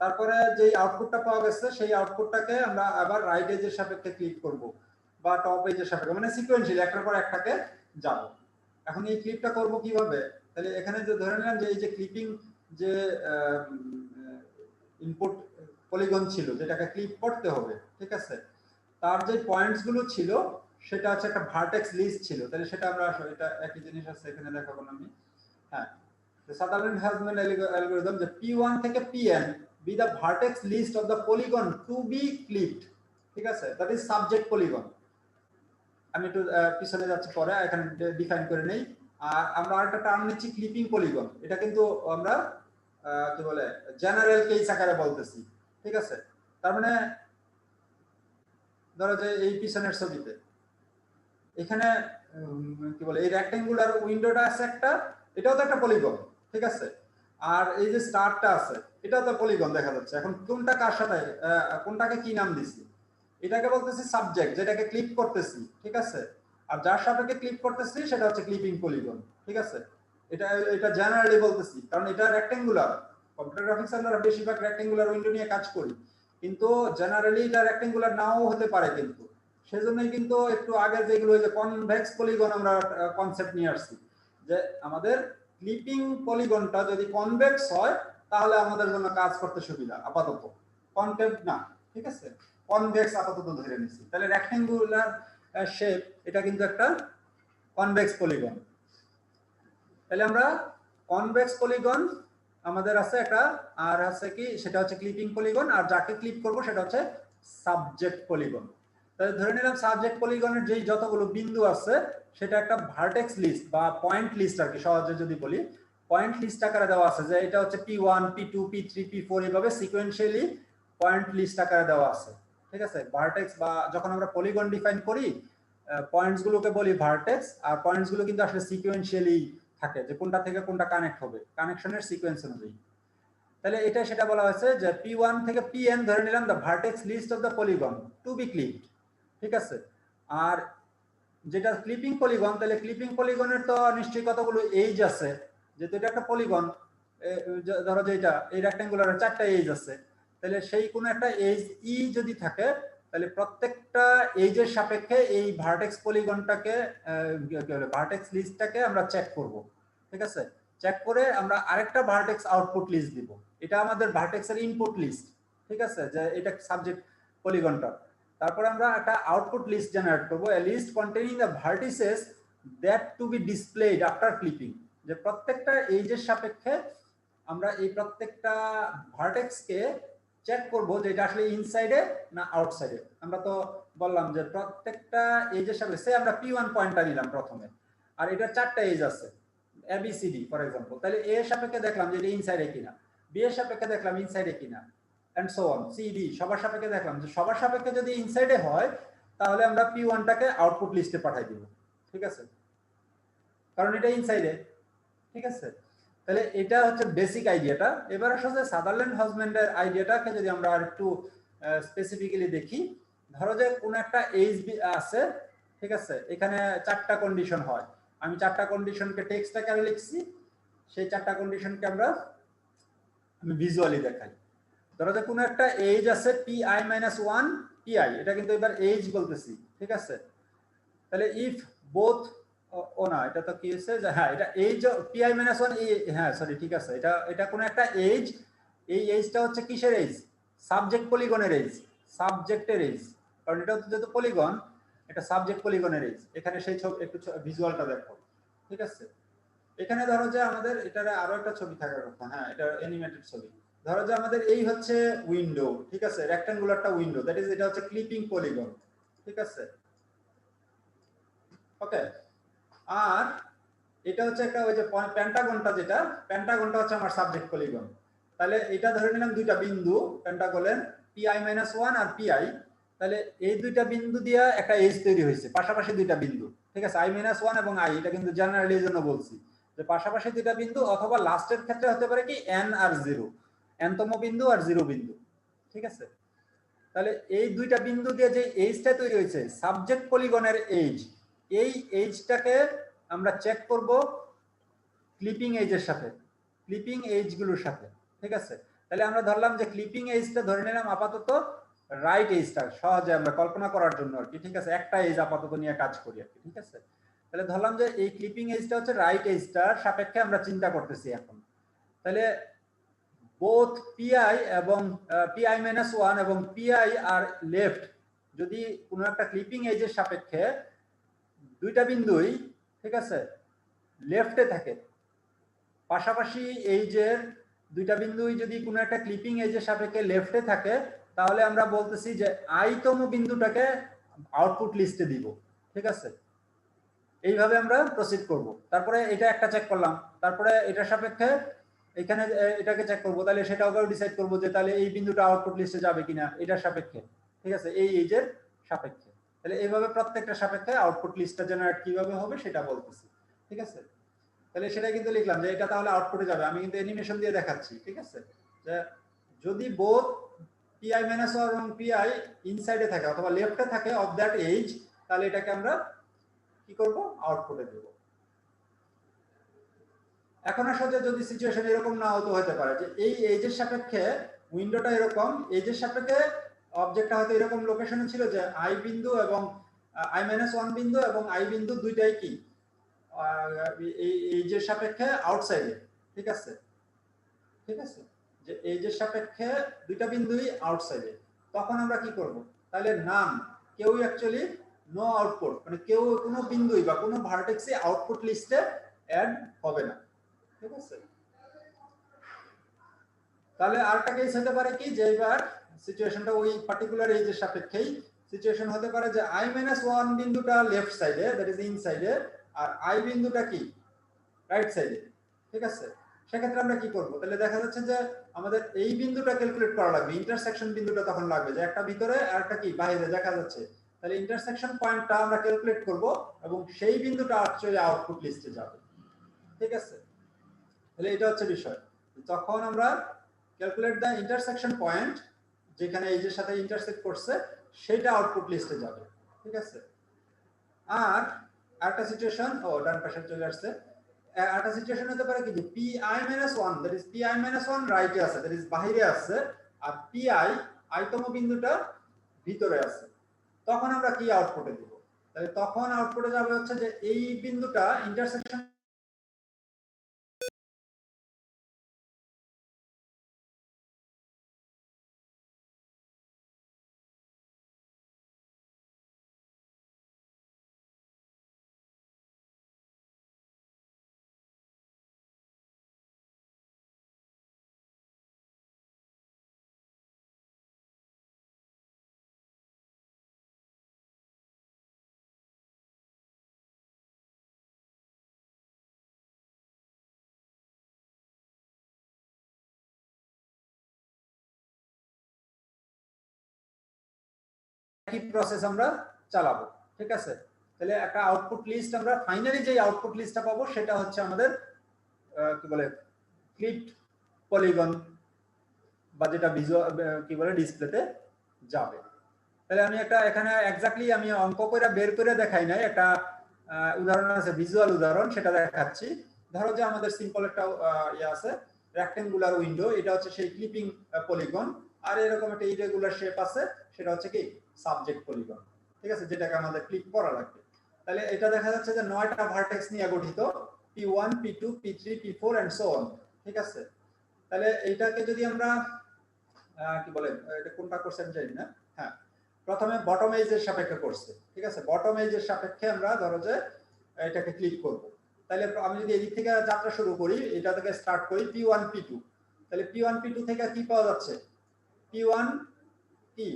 তারপরে যেই আউটপুটটা পাওয়া গেছে সেই আউটপুটটাকে আমরা আবার রাইট এজের সাপেক্ষে ক্লিক করব বা টপ এজের সাপেক্ষে, মানে সিকোয়েন্সিয়ালি একটার পর একটাকে যাব। এখন এই ক্লিপটা করব কিভাবে, তাহলে এখানে যে ধরে নিলাম যে এই যে ক্লিপিং যে ইনপুট পলিগন ছিল যেটাকে ক্লিপ করতে হবে, ঠিক আছে, তার যে পয়েন্টস গুলো ছিল সেটা হচ্ছে একটা ভার্টেক্স লিস্ট ছিল। তাহলে সেটা আমরা এটা একই জিনিস আছে এখানে দেখাবো না আমি। হ্যাঁ, the Sutherland Hasman algorithm যে P1 থেকে Pn be the vertex list of the polygon to be clipped, ঠিক আছে, that is subject polygon। আমি একটু পিছনে যাচ্ছি পরে, এখানে ডিফাইন করে নেই। আর আমরা আরেকটা টার্ম নিচ্ছি ক্লিপিং পলিগন, এটা কিন্তু আমরা কি বলে জেনারেল কেস আকারে বলতেছি, ঠিক আছে। তার মানে ধরো যে এই পিছনের ছবিতে এখানে কি বলে এই রেক্টেঙ্গুলার উইন্ডোটা আছে একটা, এটাও তো একটা পলিগন, ঠিক আছে। আর এই যে স্টারটা আছে এটাও তো পলিগন দেখা যাচ্ছে। এখন কোনটা কার সাথে কোনটাকে কি নাম দিছি? এটাকে বলতেছি সাবজেক্ট, যেটাকে ক্লিপ করতেছি, ঠিক আছে। আর যার সাপেক্ষে ক্লিপ করতেছি সেটা হচ্ছে ক্লিপিং পলিগন, ঠিক আছে। এটা এটা জেনারেলি বলতেছি কারণ এটা রেক্টেঙ্গুলার। কম্পিউটার গ্রাফিক্স আমরা বেশিরভাগ রেক্টেঙ্গুলার উইন্ডো নিয়ে কাজ করি, কিন্তু জেনারেলি এটা রেক্টেঙ্গুলার নাও হতে পারে। কিন্তু সেজন্যই কিন্তু একটু আগে যেগুলো যে কনভেক্স পলিগন আমরা কনসেপ্ট নিয়ে আসছি, যে আমাদের ক্লিপিং পলিগনটা যদি কনভেক্স হয় তাহলে আমাদের জন্য কাজ করতে সুবিধা। আপাতত কনকেভ না, ঠিক আছে, কনভেক্স আপাতত ধরে নিচ্ছি। তাহলে রেক্টেঙ্গুলার শেপ এটা কিন্তু একটা কনভেক্স পলিগন। তাহলে আমরা কনভেক্স পলিগন আমাদের আছে একটা, আর আছে কি সেটা হচ্ছে ক্লিপিং পলিগন, আর যাকে ক্লিপ করব সেটা হচ্ছে সাবজেক্ট পলিগন। তাহলে ধরে নিলাম সাবজেক্ট পলিগনের যেই যতগুলো বিন্দু আছে সেটা একটা ভার্টেক্স লিস্ট বা পয়েন্ট লিস্ট আর কি, সহজে যদি বলি পয়েন্ট লিস্ট আকারে দেওয়া আছে, যে এটা হচ্ছে P1 P2 P3 P4 এইভাবে সিকোয়েন্সিয়ালি পয়েন্ট লিস্ট আকারে দেওয়া আছে, ঠিক আছে। ভার্টেক্স বা যখন আমরা পলিগন ডিফাইন করি পয়েন্টস গুলোকে বলি ভার্টেক্স, আর পয়েন্টস গুলো কিন্তু আসলে সিকোয়েন্সিয়ালি থাকে, যে কোনটা থেকে কোনটা কানেক্ট হবে কানেকশনের সিকোয়েন্স অনুযায়ী। তাহলে এটা সেটা বলা হয়েছে যে P1 থেকে Pn ধরে নিলাম the vertex list of the polygon to be clipped, ঠিক আছে। আর যেটা ক্লিপিং পলিগন, তাহলে ক্লিপিং পলিগনের তো নিশ্চয়ই কতগুলো এজ আছে, যেহেতু এটা একটা পলিগন। ধরো যে এটা এই রেক্টেঙ্গুলারের 4টা এজ আছে, তাহলে সেই কোনো একটা এজ ই যদি থাকে তাহলে প্রত্যেকটা এজের সাপেক্ষে এই ভার্টেক্স পলিগনটাকে ভার্টেক্স লিস্টটাকে আমরা চেক করব, ঠিক আছে। চেক করে আমরা আরেকটা ভার্টেক্স আউটপুট লিস্ট দিব, এটা আমাদের ভার্টেক্সের ইনপুট লিস্ট, ঠিক আছে, যে এটা সাবজেক্ট পলিগনটা। তারপর আমরা একটা আউটপুট লিস্ট জেনারেট করব, a list containing the vertices that to be displayed after clipping, যে প্রত্যেকটা এজের সাপেক্ষে আমরা এই প্রত্যেকটা ভার্টেক্সকে চেক করব যে এটা আসলে ইনসাইডে না আউটসাইডে। আমরা তো বললাম যে প্রত্যেকটা এজের সাপেক্ষে আমরা P1 পয়েন্টটা নিলাম প্রথমে, আর এটার 4টা এজ আছে ABCD ফর एग्जांपल, তাহলে A এর সাপেক্ষে দেখলাম যে এটা ইনসাইডে কিনা, B এর সাপেক্ষে দেখলাম ইনসাইডে কিনা, এন্ড সো অন, CD সবার সাপেক্ষে দেখলাম যে সবার সাপেক্ষে যদি ইনসাইডে হয় তাহলে আমরা P1 টাকে আউটপুট লিস্টে পাঠিয়ে দিব, ঠিক আছে, কারণ এটা ইনসাইডে, ঠিক আছে। তাহলে এটা হচ্ছে বেসিক আইডিয়াটা। এবার আসলে সাদারল্যান্ড হাজব্যান্ডের আইডিয়াটাকে যদি আমরা আরেকটু স্পেসিফিক্যালি দেখি, ধরো যে কোন একটা এজ আছে, ঠিক আছে, এখানে 4টা কন্ডিশন হয়, আমি 4টা কন্ডিশনকে টেক্সট আকারে লিখছি, সেই 4টা কন্ডিশনকে আমরা আমি ভিজুয়ালি দেখাই। ধরো যে কোনো একটা এজ আছে Pi-1 Pi, এটা কিন্তু এবার এজ বলতেছি, ঠিক আছে। তাহলে ইফ বোথ ও না, এটা তো কি হচ্ছে যে হ্যাঁ এটা এজ Pi-1 হ্যাঁ সরি ঠিক আছে, এটা এটা কোনো একটা এজ, এই এজটা হচ্ছে কিসের এজ? সাবজেক্ট পলিগনের এজ, সাবজেক্টের এজ, কারণ এটা হচ্ছে যেহেতু পলিগন এটা সাবজেক্ট পলিগনের এজ। এখানে সেই ছবি একটু ভিজুয়ালটা দেখো, ঠিক আছে। এখানে ধরো যে আমাদের এটার আরো একটা ছবি থাকার কথা, হ্যাঁ এটা অ্যানিমেটেড ছবি। ধরো যে আমাদের এই হচ্ছে উইন্ডো, ঠিক আছে, রেক্ট্যাঙ্গুলারটা উইন্ডো, দ্যাট ইজ এটা হচ্ছে ক্লিপিং পলিগন, ঠিক আছে, ওকে। আর এটা হচ্ছে একটা ওই যে পেন্টাগনটা, যেটা পেন্টাগনটা হচ্ছে আমার সাবজেক্ট পলিগন। তাহলে এটা ধরে নিলাম দুইটা বিন্দু পেন্টাগনের Pi-1 আর Pi, তাহলে এই দুইটা বিন্দু দিয়ে একটা এজ তৈরি হয়েছে, পাশাপাশি দুইটা বিন্দু, ঠিক আছে, I-1 এবং I, এটা কিন্তু জেনারেলি এর জন্য বলছি যে পাশাপাশি দুইটা বিন্দু, অথবা লাস্টের ক্ষেত্রে হতে পারে কি n আর 0, nতম বিন্দু আর 0 বিন্দু, ঠিক আছে। তাহলে এই দুইটা বিন্দু দিয়ে যে এজটা তৈরি হয়েছে সাবজেক্ট পলিগনের এজ, এই এজটাকে আমরা চেক করব ক্লিপিং এজের সাথে, ক্লিপিং এজগুলোর সাথে, ঠিক আছে। তাহলে আমরা ধরলাম যে ক্লিপিং এজটা ধরে নিলাম আপাতত রাইট এজটা, সহজে আমরা কল্পনা করার জন্য আর কি, ঠিক আছে, একটা এজ আপাতত নিয়ে কাজ করি আর কি, ঠিক আছে। তাহলে ধরলাম যে এই ক্লিপিং এজটা হচ্ছে রাইট এজটার সাপেক্ষে আমরা চিন্তা করতেছি এখন। তাহলে বোথ পিআই এবং পিআই মাইনাস 1 এবং পিআই আর লেফট যদি কোনো একটা ক্লিপিং এজের সাপেক্ষে দুইটা বিন্দুই ঠিক আছে লেফটে থাকে, পাশাপাশি এইজের দুইটা বিন্দুই যদি কোনো একটা ক্লিপিং এজের সাপেক্ষে লেফটে থাকে, তাহলে আমরা বলতেছি যে আইতম বিন্দুটাকে আউটপুট লিস্টে দিব। ঠিক আছে, এইভাবে আমরা প্রসিড করব। তারপরে এটা একটা চেক করলাম, তারপরে এটার সাপেক্ষে এখানে এটাকে চেক করব, তাহলে সেটাও ডিসাইড করব যে তাহলে এই বিন্দুটা আউটপুট লিস্টে যাবে কিনা এটার সাপেক্ষে। ঠিক আছে, এই এজের সাপেক্ষে। তাহলে এইভাবে প্রত্যেকটা সাপেক্ষে আউটপুট লিস্টটা জেনারেট কিভাবে হবে সেটা বলতেছি। ঠিক আছে, তাহলে সেটা কিন্তু লিখলাম যে এটা তাহলে আউটপুটে যাবে। আমি কিন্তু অ্যানিমেশন দিয়ে দেখাচ্ছি। ঠিক আছে, যে যদি বোথ পিআই মাইনাস 1 এবং পিআই ইনসাইডে থাকে অথবা লেফটে থাকে অফ দ্যাট এজ, তাহলে এটাকে আমরা কি করব, আউটপুটে দেব। এখন আসলে যদি সিচুয়েশন এরকম না হতো, হতে পারে যে এই এজের সাপেক্ষে উইন্ডোটা এরকম, এজের সাপেক্ষে অবজেক্টটা হয়তো এরকম লোকেশনে ছিল যে আই বিন্দু এবং আই মাইনাস 1 বিন্দু এবং আই বিন্দু দুইটাই কি এই এজের সাপেক্ষে আউটসাইডে। ঠিক আছে, ঠিক আছে, যে এজের সাপেক্ষে দুইটা বিন্দুই আউটসাইডে। তখন আমরা কি করব, তাহলে নাম কেউ অ্যাকচুয়ালি নো আউটপুট, মানে কেউ কোনো বিন্দুই বা কোনো ভার্টেক্সে আউটপুট লিস্টে অ্যাড হবে না। ঠিক আছে, তাহলে আরেকটা কেস হতে পারে কি, যে এবার সিচুয়েশনটা ওই পার্টিকুলার এজের সাপেক্ষেই সিচুয়েশন হতে পারে যে i মাইনাস 1 বিন্দুটা লেফট সাইডে, দ্যাট ইজ ইনসাইডে, আর i বিন্দুটা কি রাইট সাইডে। ঠিক আছে, সেক্ষেত্রে আমরা কি করব, তাহলে দেখা যাচ্ছে যে আমাদের এই বিন্দুটা ক্যালকুলেট করা লাগবে, ইন্টারসেকশন বিন্দুটা তখন লাগবে, যে একটা ভিতরে আর একটা কি বাইরে দেখা যাচ্ছে। তাহলে ইন্টারসেকশন পয়েন্টটা আমরা ক্যালকুলেট করব এবং সেই বিন্দুটা অ্যাকচুয়ালি আউটপুট লিস্টে যাবে। ঠিক আছে, তাহলে এটা হচ্ছে বিষয়। তখন আমরা ক্যালকুলেট দ্য ইন্টারসেকশন পয়েন্ট, যেখানে এজের সাথে ইন্টারসেক্ট করছে সেটা আউটপুট লিস্টে যাবে। ঠিক আছে, আর একটা সিচুয়েশন ডান পাশে চলে আসছে, একটা সিচুয়েশন হতে পারে কি যে PI minus 1, that is PI minus 1 রাইটে আছে, দ্যাট ইজ বাইরে আছে, আর পিআই আইতম বিন্দুটা ভিতরে আছে। তখন আমরা কি আউটপুটে দিব, তাহলে তখন আউটপুটে যাবে হচ্ছে যে এই বিন্দুটা ইন্টারসেকশন কি প্রসেস আমরা চালাবো। ঠিক আছে, তাহলে একটা আউটপুট লিস্ট আমরা ফাইনালি যে আউটপুট লিস্টটা পাবো সেটা হচ্ছে আমাদের কি বলে ক্লিপড পলিগন, বা যেটা ভিজুয়াল কি বলে ডিসপ্লেতে যাবে। তাহলে আমি একটা এখানে এক্স্যাক্টলি আমি অঙ্ক করে বের করে দেখাই নাই, একটা উদাহরণ আছে ভিজুয়াল উদাহরণ, সেটা দেখাচ্ছি। ধরো যে আমাদের সিম্পল একটা ইয়ে আছে রেক্টেঙ্গুলার উইন্ডো, এটা হচ্ছে সেই ক্লিপিং পলিগন, আর এরকম একটা ইরেগুলার শেপ আছে, সেটা হচ্ছে কি সাবজেক্ট পলিগন। ঠিক আছে, যেটাকে আমাদের ক্লিক করা লাগবে। তাহলে এটা দেখা যাচ্ছে যে 9টা ভার্টেক্স নিয়ে গঠিত, P1 P2 P3 P4 and so on. ঠিক আছে, তাহলে এইটাকে যদি আমরা কি বলে এটা কোনটা করছেন জানি না, হ্যাঁ প্রথমে বটম এজের সাপেক্ষে করছে। ঠিক আছে, বটম এজের সাপেক্ষে আমরা ধরো যে এটাকে ক্লিক করব। তাহলে আমি যদি এদিক থেকে যাত্রা শুরু করি, এটা থেকে স্টার্ট করি P1 P2, তাহলে P1 P2 থেকে কি পাওয়া যাচ্ছে, P1 কি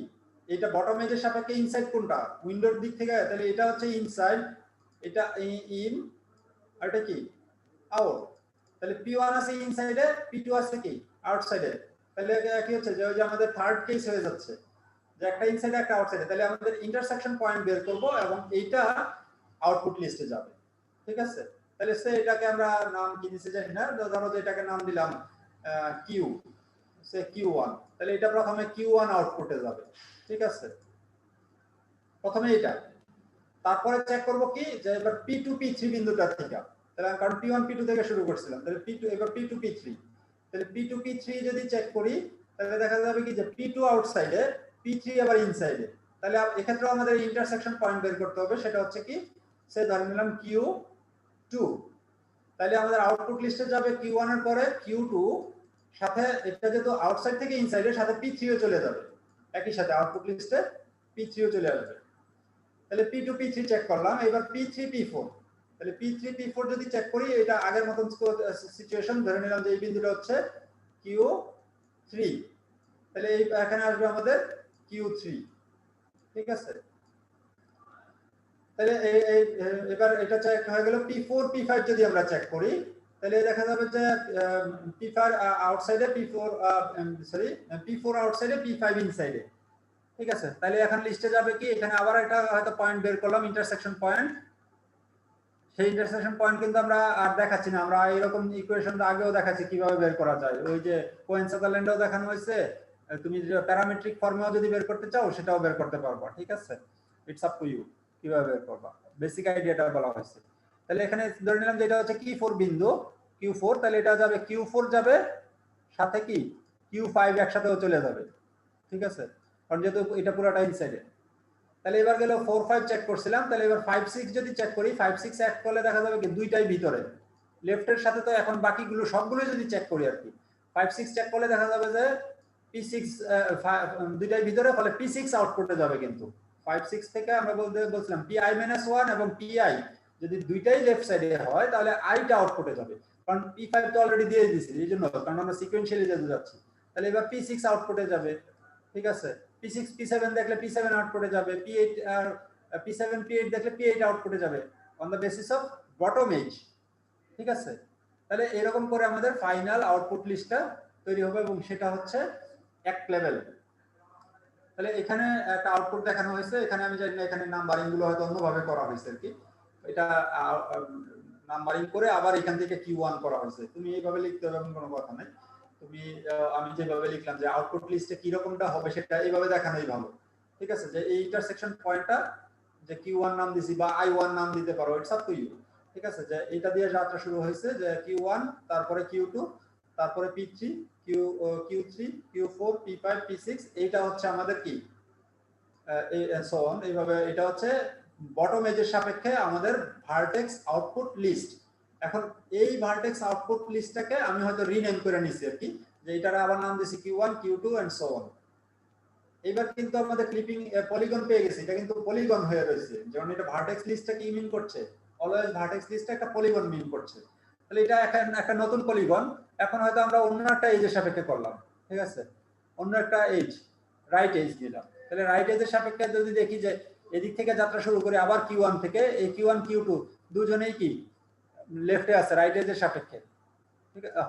এটা বটম এজের সাপেক্ষে ইনসাইড কোনটা উইন্ডোর দিক থেকে, তাহলে এটা হচ্ছে ইনসাইড, এটা ইন, আর এটা কি আউট। তাহলে P1 আছে ইনসাইডে, P2 আছে কি আউটসাইডে। তাহলে কি হচ্ছে যে ওই যে আমাদের থার্ড কেস হয়ে যাচ্ছে যে একটা ইনসাইডে একটা আউটসাইডে। তাহলে আমাদের ইন্টারসেকশন পয়েন্ট বের করব এবং এইটা আউটপুট লিস্টে যাবে। ঠিক আছে, তাহলে সে এটাকে আমরা নাম কি দিতে জানি না, ধরো যে এটাকে নাম দিলাম কিউ, সে Q1, তাহলে এটা প্রথমে Q1 আউটপুটে যাবে। ঠিক আছে, প্রথমে এটা, তারপরে চেক করব কি যে এবার P2 P3 বিন্দুটা থেকে, তাহলে কারণ P1 P2 থেকে শুরু করছিলাম, তাহলে P2 এবার P2 P3, তাহলে P2 P3 যদি চেক করি তাহলে দেখা যাবে কি যে P2 আউটসাইডে, P3 আবার ইনসাইডে। তাহলে এক্ষেত্রে আমাদের ইন্টারসেকশন পয়েন্ট বের করতে হবে, সেটা হচ্ছে কি সে ধরে নিলাম Q2, তাহলে আমাদের আউটপুট লিস্টে যাবে Q1 এর পরে Q2, সাথে এটা যেহেতু আউটসাইড থেকে ইনসাইডের সাথে P3 ও চলে যাবে, একই সাথে আউটপুট লিস্টে P3 ও চলে আসবে। তাহলে P2 P3 চেক করলাম, এবার P3 P4, তাহলে P3 P4 যদি চেক করি, এটা আগের মতন সিচুয়েশন, ধরে নিলাম যে এই বিন্দুটা হচ্ছে Q3, তাহলে এই এখানে আসবে আমাদের Q3, ঠিক আছে। তাহলে এবার এটা চেক হয়ে গেল। P4 P5 যদি আমরা চেক করি, তাহলে দেখা যাবে যে P5 আউটসাইডে P4 আউটসাইডে P5 ইনসাইডে, ঠিক আছে। তাহলে এখন লিস্টে যাবে কি, এখানে আবার একটা হয়তো পয়েন্ট বের করলাম, ইন্টারসেকশন পয়েন্ট। সেই ইন্টারসেকশন পয়েন্ট কিন্তু আমরা আর দেখাচ্ছি না, আমরা এরকম ইকুয়েশন আগেও দেখাচ্ছি কিভাবে বের করা যায়। ওই যে কোয়েনসাদারল্যান্ডেও দেখানো হয়েছে, তুমি যে প্যারামেট্রিক ফর্মেও যদি বের করতে চাও সেটাও বের করতে পারবা, ঠিক আছে। ইটস আপ টু ইউ কিভাবে বের করবা, বেসিক আইডিয়াটা বলা হয়েছে। তাহলে এখানে ধরে নিলাম যে এটা হচ্ছে Q4 বিন্দু, Q4, তাহলে এটা যাবে Q4 যাবে, সাথে কি Q5 একসাথেও চলে যাবে, ঠিক আছে, কারণ যেহেতু এটা পুরোটা ইনসাইডে। তাহলে এবার গেল 4 5 চেক করছিলাম, তাহলে এবার 5 6 যদি চেক করি, 5 6 অ্যাড করলে দেখা যাবে কি দুইটাই ভিতরে, লেফটের সাথে তো এখন বাকিগুলো সবগুলোই যদি চেক করি আর কি, 5 6 চেক করলে দেখা যাবে যে P6 দুইটাই ভিতরে, ফলে P6 আউটপুটে যাবে। কিন্তু 5 6 থেকে আমরা বলছিলাম Pi-1 এবং Pi যদি দুইটাই লেফট সাইডে হয়, তাহলে I টা আউটপুটে যাবে, কারণ P5 তো অলরেডি দিয়ে দিয়েছি, এইজন্য, কারণ আমরা সিকোয়েন্সিয়ালি যেতে যাচ্ছি। তাহলে এবার P6 আউটপুটে যাবে, ঠিক আছে। P6 P7 দেখলে P7 আউটপুটে যাবে, P8 আর P7 P8 দেখলে P8 আউটপুটে যাবে, on the basis of bottom edge, ঠিক আছে। তাহলে এরকম করে আমাদের ফাইনাল আউটপুট লিস্টটা তৈরি হবে, এবং সেটা হচ্ছে এক লেভেল। তাহলে এখানে একটা আউটপুট দেখানো হয়েছে, এখানে আমি জানি না এখানে নাম্বারিং গুলো হয়তো অন্যভাবে করা হয়েছে আর কি, এটা নাম্বারিং করে আবার এখান থেকে Q1 করা হয়েছে। তুমি এইভাবে লিখতে হবে এমন কোনো কথা নাই, তুমি আমি যেভাবে লিখলাম যে আউটপুট লিস্টে কি রকমটা হবে সেটা এইভাবে দেখানোই ভালো, ঠিক আছে। যে এই ইন্টারসেকশন পয়েন্টটা যে Q1 নাম দিছি বা I1 নাম দিতে পারো, ইটস আপ টু ইউ, ঠিক আছে। যে এটা দিয়ে যাত্রা শুরু হয়েছে, যে Q1, তারপরে Q2, তারপরে P3, Q3, Q4, P5, P6, এইটা হচ্ছে আমাদের কি এইভাবে এটা হচ্ছে বটম এজের সাপেক্ষে আমাদের ভার্টেক্স আউটপুট লিস্ট। এখন এই ভার্টেক্স আউটপুট লিস্টটাকে আমি হয়তো রিনেম করে নিছি আর কি, যে এটার আবার নাম দিছি Q1 Q2 and so on. এবার কিন্তু আমাদের ক্লিপিং পলিগন পেয়ে গেছে, এটা কিন্তু পলিগন হয়ে রয়েছে, যেমন এটা ভার্টেক্স লিস্টটা কি মিন করছে, অলওয়েজ ভার্টেক্স লিস্টটা একটা পলিগন মিন করছে। তাহলে এটা একটা নতুন পলিগন, এখন হয়তো আমরা অন্য একটা এজের সাপেক্ষে করলাম, ঠিক আছে, অন্য একটা এজ, রাইট এজ দিলাম। তাহলে রাইট এজের সাপেক্ষে যদি দেখি যে এদিক থেকে যাত্রা শুরু করে আবার Q1 থেকে, এই Q1 Q2 দুজনেই কি লেফটে আছে রাইট এজের সাপেক্ষে, ঠিক আছে,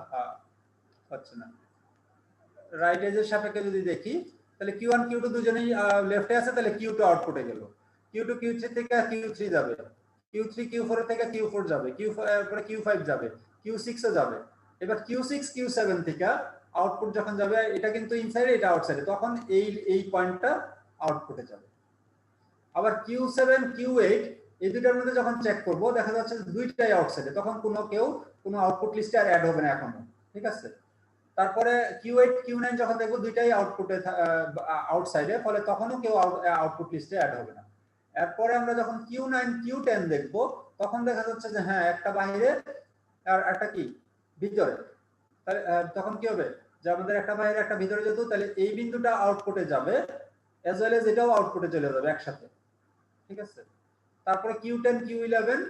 হচ্ছে না, রাইট এজের সাপেক্ষে যদি দেখি, তাহলে Q1 Q2 দুজনেই লেফটে আছে, তাহলে Q2 আউটপুটে গেল, Q2 Q3 থেকে Q3 যাবে, Q3 Q4 থেকে Q4 যাবে, পরে Q5 যাবে, Q6 ও যাবে। এবার Q6 Q7 থেকে আউটপুট যখন যাবে, এটা কিন্তু ইনসাইডে এটা আউটসাইডে, তখন এই পয়েন্টটা আউটপুটে যাবে। আবার Q7 Q8 এই দুইটার মধ্যে যখন চেক করব, দেখা যাচ্ছে দুইটাই আউটসাইডে, তখন কোনো আউটপুট লিস্টে আর অ্যাড হবে না এখনো, ঠিক আছে। তারপরে Q8 Q9 যখন দেখবো দুইটাই আউটপুটে আউটসাইডে, ফলে তখনও কেউ আউটপুট লিস্টে অ্যাড হবে না। এরপরে আমরা যখন Q9 Q10 দেখবো, তখন দেখা যাচ্ছে যে হ্যাঁ, একটা বাইরে আর একটা কি ভিতরে। তাহলে তখন কি হবে, যে আমাদের একটা বাইরে একটা ভিতরে যেত, তাহলে এই বিন্দুটা আউটপুটে যাবে, এজ ওয়েল এজ এটাও আউটপুটে চলে যাবে একসাথে, ঠিক আছে। তারপরে Q10 Q11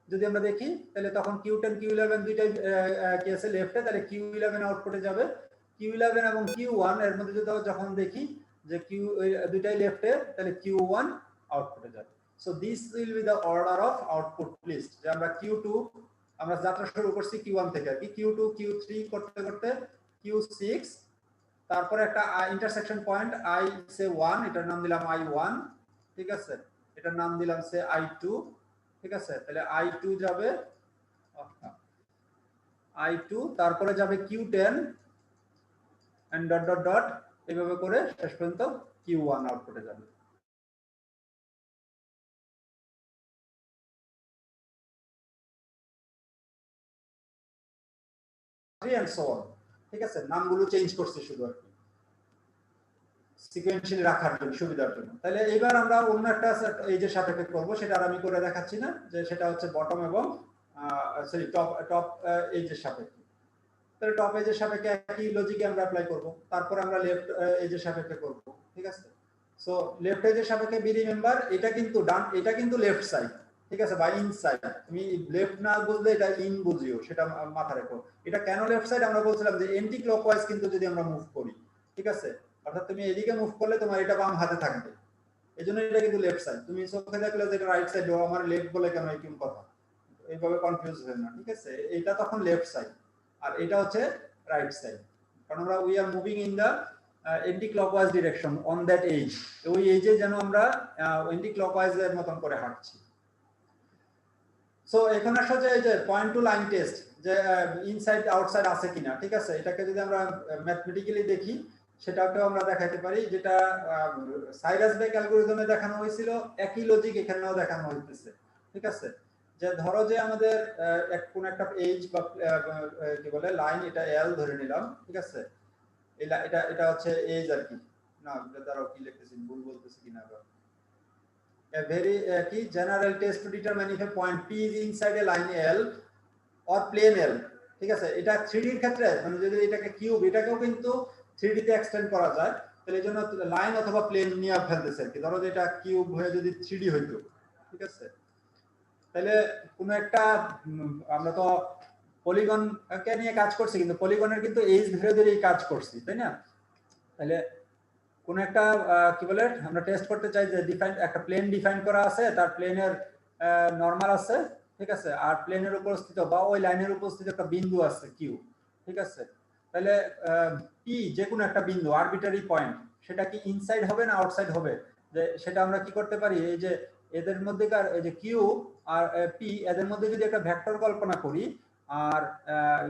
যদি আমরা দেখি, তাহলে তখন Q10 Q11 দুইটাই কি আছে লেফটে, তাহলে Q11 আউটপুটে যাবে। Q11 এবং Q1 এর মধ্যে যদি যখন দেখি যে দুইটাই লেফটে, তাহলে Q1 আউটপুটে যাবে। So this will be the order of output list, যে আমরা Q2 আমরা যাত্রা শুরু করছি Q1 থেকে আর কি, Q2 Q3 করতে করতে Q6, তারপরে একটা ইন্টারসেকশন পয়েন্ট I সে 1, এটার নাম দিলাম I1, ঠিক আছে, এটার নাম দিলাম সে I2, ঠিক আছে। তাহলে I2 যাবে I2, তারপরে যাবে Q10 and dot dot dot, এইভাবে করে শেষ পর্যন্ত Q1 আউটপুটে যাবে। and so on, ঠিক আছে, নামগুলো চেঞ্জ করছি শুধু আর কি। সিকোয়েন্সিয়ালি রাখার জন্য সুবিধার জন্য। তাহলে এবার আমরা অন্য একটা এজের সাপেক্ষে করব, সেটা আর আমি করে দেখাচ্ছি না, যে সেটা হচ্ছে বটম এবং সরি টপ এজের সাপেক্ষে। তাহলে টপ এজের সাপেক্ষে একই লজিকে আমরা অ্যাপ্লাই করব, তারপর আমরা লেফট এজের সাপেক্ষে করব, ঠিক আছে। সো লেফট এজের সাপেক্ষে বি রিমেম্বার এটা কিন্তু ডান, এটা কিন্তু লেফট সাইড, ঠিক আছে, বা ইনসাইড। তুমি লেফট না বুঝলে এটা ইন বুঝিও, সেটা মাথা রেখো। এটা কেন লেফট সাইড আমরা বলছিলাম যে এন্টি ক্লকওয়াইজ কিন্তু যদি আমরা মুভ করি, ঠিক আছে, অর্থাৎ তুমি এদিকে মুভ করলে তোমার এটা বাম হাতে থাকবে, এজন্য এটা কিন্তু লেফট সাইড। তুমি চোখে দেখলে যে এটা রাইট সাইড, ও আমার লেফট বলে কেন, এই কোন কথা, এইভাবে কনফিউজ হয় না, ঠিক আছে। এটা তখন লেফট সাইড আর এটা হচ্ছে রাইট সাইড, কারণ আমরা we are moving in the anti clockwise direction on that edge. ওই এজে যেন আমরা এন্টি ক্লকওয়াইজ এর মতন করে হাঁটছি। সো এখানে আসলে এই যে পয়েন্ট টু লাইন টেস্ট, যে ইনসাইড আউটসাইড আছে কিনা, ঠিক আছে, এটাকে যদি আমরা ম্যাথমেটিক্যালি দেখি সেটাকেও আমরা দেখাতে পারি, যেটা সাইরাস বেক অ্যালগরিদমে দেখানো হয়েছিল, একই লজিক এখানেও দেখানো হইতেছে, ঠিক আছে। যে ধরো যে আমাদের কোন একটা এজ বা কি বলে লাইন, এটা এল ধরে নিলাম, ঠিক আছে, এটা এটা হচ্ছে এজ আর কি, না এটা দ্বারা কি লিখতেছি ভুল বলতেছি কিনা আবার। A very key general test to determine if a point P is inside a line L or plane L, ঠিক আছে। এটা 3D এর ক্ষেত্রে মানে যদি এটাকে কিউব, এটাকেও কিন্তু 3D তে এক্সটেন্ড করা যায়, তাহলে এর জন্য লাইন অথবা প্লেন নিয়ে ফেলতেছে কি, ধরো যে এটা কিউব হয়ে যদি 3D হইতো, ঠিক আছে, তাহলে কোন একটা আমরা তো পলিগন কে নিয়ে কাজ করছি, কিন্তু পলিগনের কিন্তু এজ ধরে ধরেই কাজ করছি, তাই না। তাহলে কোন একটা কি বলে আমরা টেস্ট করতে চাই যে ডিফাইন একটা প্লেন ডিফাইন করা আছে, তার প্লেনের নরমাল আছে, ঠিক আছে, আর প্লেনের উপস্থিত বা ওই লাইনের উপস্থিত একটা বিন্দু আছে কিউ, ঠিক আছে। তাহলে পি যে কোনো একটা বিন্দু আরবিটারি পয়েন্ট, সেটা কি ইনসাইড হবে না আউটসাইড হবে, যে সেটা আমরা কি করতে পারি, এই যে এদের মধ্যেকার এই যে কিউ আর পি, এদের মধ্যে যদি একটা ভেক্টর কল্পনা করি, আর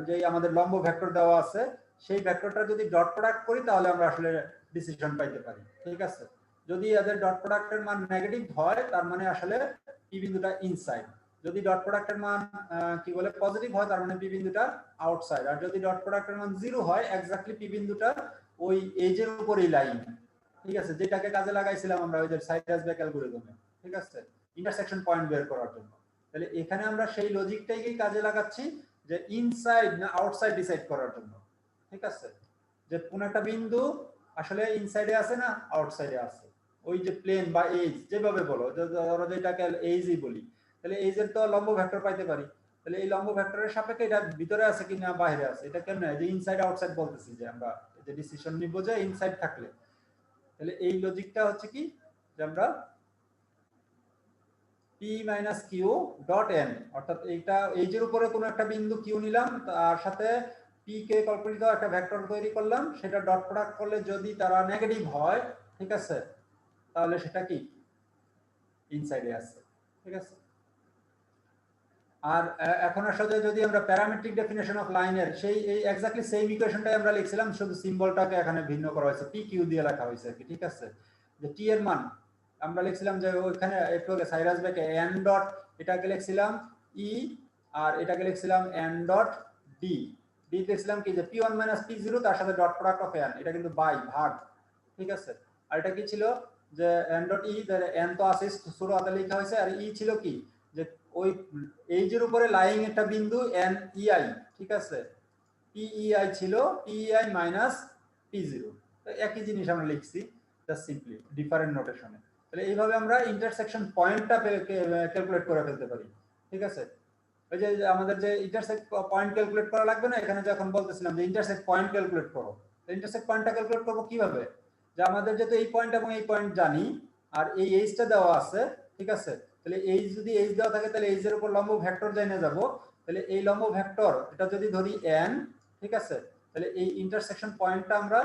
যে আমাদের লম্ব ভেক্টর দেওয়া আছে, সেই ভেক্টরটা যদি ডট প্রোডাক্ট করি তাহলে আমরা আসলে ডিসিশন পাইতে পারি, ঠিক আছে। যদি এদের ডট প্রোডাক্টের মান নেগেটিভ হয় তার মানে আসলে পি বিন্দুটা ইনসাইড, যদি ডট প্রোডাক্টের মান কি বলে পজিটিভ হয় তার মানে পি বিন্দুটা আউটসাইড, আর যদি ডট প্রোডাক্টের মান 0 হয় এক্স্যাক্টলি পি বিন্দুটা ওই এজের উপরেই লাইন, ঠিক আছে, যেটাকে কাজে লাগাইছিলাম আমরা ওই যে সাইরাস বেক অ্যালগরিদমে, ঠিক আছে, ইন্টারসেকশন পয়েন্ট বের করার জন্য। তাহলে এখানে আমরা সেই লজিকটাকেই কাজে লাগাচ্ছি যে ইনসাইড না আউটসাইড ডিসাইড করার জন্য, ঠিক আছে, যে কোন একটা বিন্দু আসলে ইনসাইডে আছে না আউটসাইডে আছে, ওই যে প্লেন বা এজ যেভাবে বলো, ধরো যেটাকে এজই বলি, তাহলে এজের তো লম্ব ভেক্টর পাইতে পারি, তাহলে এই লম্ব ভেক্টরের সাপেক্ষে এটা ভিতরে আছে কিনা বাইরে আছে, এটা কেমনে যে ইনসাইড আউটসাইড বলতেছি, যে আমরা যে ডিসিশন নিব যে ইনসাইড থাকলে, তাহলে এই লজিকটা হচ্ছে কি যে আমরা p minus Q dot n, অর্থাৎ এইটা এজের উপরে কোনো একটা বিন্দু কিউ নিলাম, তার সাথে p কে কল্পিত একটা ভেক্টর তৈরি করলাম, সেটা ডট প্রোডাক্ট করলে যদি তারা নেগেটিভ হয়, ঠিক আছে, তাহলে সেটা কি ইনসাইডে আছে, ঠিক আছে। আর এখন আসলে যদি আমরা প্যারামেট্রিক ডেফিনেশন অফ লাইনের সেই এই এক্স্যাক্টলি সেম ইকুয়েশনটাই আমরা লিখছিলাম, শুধু সিম্বলটাকে এখানে ভিন্ন করা হয়েছে, পি কিউ দিয়ে লেখা হয়েছে আর কি, ঠিক আছে। যে টি এর মান আমরা লিখছিলাম যে ওইখানে একটু আগে সাইরাস বেকে এন ডট, এটাকে লিখছিলাম ই, আর এটাকে লিখছিলাম এন ডট ডি, ডি লিখছিলাম কি যে p1 মাইনাস p0 তার সাথে ডট প্রোডাক্ট অফ এন, এটা কিন্তু বাই ভাগ, ঠিক আছে। আর এটা কি ছিল যে এন ডট ই, এন তো আছে ছোট হাতে লেখা হয়েছে, আর ই ছিল কি যে ওই এইজের উপরে লাইং একটা বিন্দু এন ইআই, ঠিক আছে, পিইআই ছিল পিইআই মাইনাস p0, তো একই জিনিস আমরা লিখছি জাস্ট সিম্পলি ডিফারেন্ট নোটেশনে। তাহলে এইভাবে আমরা ইন্টারসেকশন পয়েন্টটা ক্যালকুলেট করে ফেলতে পারি, ঠিক আছে। ওই যে আমাদের যে ইন্টারসেক্ট পয়েন্ট ক্যালকুলেট করা লাগবে না, এখানে যখন বলতেছিলাম যে ইন্টারসেক্ট পয়েন্ট ক্যালকুলেট করো, তো ইন্টারসেক্ট পয়েন্টটা ক্যালকুলেট করবো কিভাবে, যে আমাদের যেহেতু এই পয়েন্ট এবং এই পয়েন্ট জানি, আর এই এইচটা দেওয়া আছে, ঠিক আছে, তাহলে এইচ যদি এইচ দেওয়া থাকে তাহলে এইচ এর উপর লম্ব ভেক্টর জেনে যাব, তাহলে এই লম্ব ভেক্টর এটা যদি ধরি n, ঠিক আছে, তাহলে এই ইন্টারসেকশন পয়েন্টটা আমরা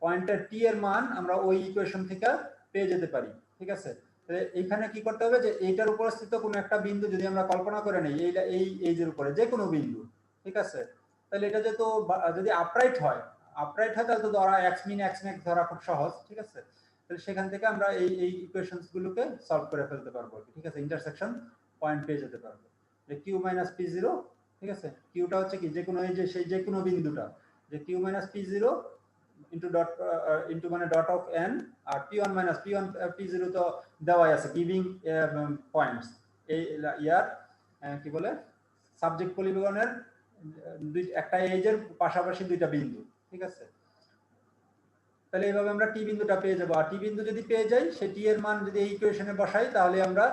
পয়েন্টের টি এর মান আমরা ওই ইকুয়েশন থেকে পেয়ে যেতে পারি, ঠিক আছে। তাহলে এইখানে কি করতে হবে যে এইটার উপস্থিত কোনো একটা বিন্দু যদি আমরা কল্পনা করে নেই, এইটা এই এইজের উপরে যে কোনো বিন্দু, ঠিক আছে, তাহলে এটা যেহেতু যদি আপরাইট হয় তাহলে তো ধরা x মিন x ম্যাক্স ধরা খুব সহজ, ঠিক আছে। তাহলে সেখান থেকে আমরা এই এই ইকুয়েশনস গুলোকে সলভ করে ফেলতে পারবো, ঠিক আছে, ইন্টারসেকশন পয়েন্ট পেয়ে যেতে পারবো। যে q মাইনাস p0, ঠিক আছে, কিউটা হচ্ছে কি যে কোনো এই যে সেই যে কোনো বিন্দুটা, যে q মাইনাস p0 ইনটু মানে ডট অফ n আর p1 মাইনাস p0 তো দেওয়াই আছে গিভিং পয়েন্টস এই ইয়ার কি বলে সাবজেক্ট পলিগনের একটা এজের পাশাপাশি দুইটা বিন্দু, ঠিক আছে। তাহলে এইভাবে আমরা টি বিন্দুটা পেয়ে যাব। আর টি বিন্দু যদি পেয়ে যাই, সেই টি এর মান যদি এই ইকুয়েশনে বসাই, তাহলে আমরা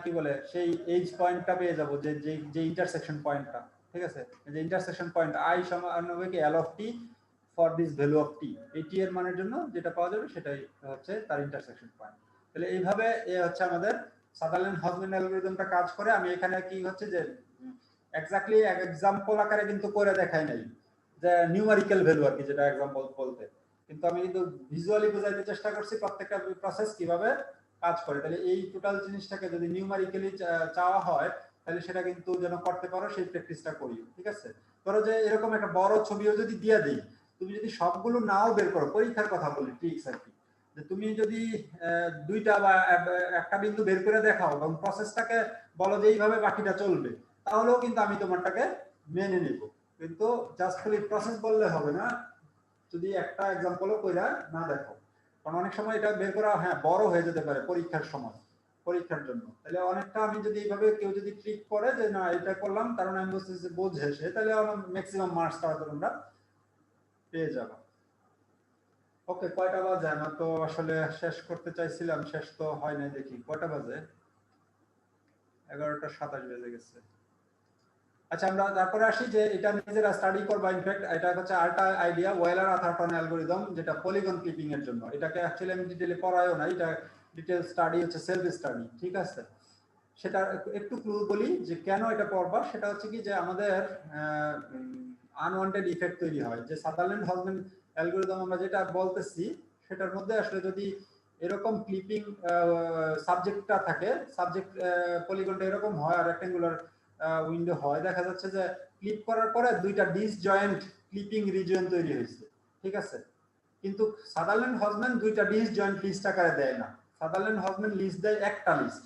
কি বলে সেই এজ পয়েন্টটা পেয়ে যাব, যে যে ইন্টারসেকশন পয়েন্টটা, ঠিক আছে। যে ইন্টারসেকশন পয়েন্ট i সমান হবে কি l of t for this value of t, এই টি এর মানের জন্য যেটা পাওয়া যাবে সেটাই হচ্ছে তার ইন্টারসেকশন পয়েন্ট। তাহলে এইভাবে হচ্ছে আমাদের সাদারল্যান্ড হজল্যান্ড অ্যালগরিদমটা কাজ করে। আমি এখানে কি হচ্ছে যে এক্স্যাক্টলি এক্সাম্পল আকারে কিন্তু করে দেখাই নাই, যে নিউমেরিক্যাল ভ্যালু আর কি, যেটা এক্সাম্পল বলতে, কিন্তু আমি কিন্তু ভিজুয়ালি বোঝাইতে চেষ্টা করছি প্রত্যেকটা প্রসেস কিভাবে কাজ করে। তাহলে এই টোটাল জিনিসটাকে যদি নিউমেরিক্যালি চাওয়া হয়, তাহলে সেটা কিন্তু যেন করতে পারো সেই প্র্যাকটিসটা করি, ঠিক আছে। ধরো যে এরকম একটা বড় ছবিও যদি দিয়ে দিই, তুমি যদি সবগুলো নাও বের করো, পরীক্ষার কথা বলি ঠিক আর কি, যে তুমি যদি দুইটা বা একটা বিন্দু বের করে দেখাও এবং প্রসেসটাকে বলো যে এইভাবে বাকিটা চলবে, তাহলেও কিন্তু আমি তোমারটাকে মেনে নিব। কিন্তু জাস্ট খালি প্রসেস বললে হবে না, যদি একটা এক্সাম্পলও কইরা না দেখো, কারণ অনেক সময় এটা বের করা হ্যাঁ বড় হয়ে যেতে পারে পরীক্ষার সময়, পরীক্ষার জন্য। তাহলে অনেকটা আমি যদি এইভাবে কেউ যদি ট্রিক করে যে না এটা করলাম কারণ আমি বুঝতেছি যে বোঝে সে, তাহলে ম্যাক্সিমাম মার্কস তাড়াতাড়ি আমরা পেয়ে যাব। ওকে, কয়টা বাজে? আমার তো আসলে শেষ করতে চাইছিলাম, শেষ তো হয় নাই। দেখি কয়টা বাজে, 11:27 বেজে গেছে। আচ্ছা, আমরা তারপরে আসি যে এটা নিজেরা স্টাডি করবা। ইনফ্যাক্ট এটা হচ্ছে আরেকটা আইডিয়া, ওয়েলার আথারটন অ্যালগরিদম, যেটা পলিগন ক্লিপিং এর জন্য। এটাকে অ্যাকচুয়ালি আমি ডিটেইলে পড়াইও না, এটা ডিটেইল স্টাডি হচ্ছে সেলফ স্টাডি, ঠিক আছে। সেটা একটু ক্লু বলি যে কেন এটা পড়বা। সেটা হচ্ছে কি যে আমাদের আনওয়ান্টেড ইফেক্ট তৈরি হয়, যে সাদারল্যান্ড হজল্যান্ড অ্যালগরিদম আমরা যেটা বলতেছি সেটার মধ্যে আসলে যদি এরকম ক্লিপিং সাবজেক্টটা থাকে, সাবজেক্ট পলিগনটা এরকম হয় আর রেক্ট্যাঙ্গুলার উইন্ডো হয়, দেখা যাচ্ছে যে ক্লিপ করার পরে দুইটা ডিসজয়েন্ট ক্লিপিং রিজিয়ন তৈরি হয়েছে, ঠিক আছে। কিন্তু সাদারল্যান্ড হজল্যান্ড দুইটা ডিসজয়েন্ট লিস্ট আকারে দেয় না, সাদারল্যান্ড হজল্যান্ড লিস্ট দেয় একটা লিস্ট,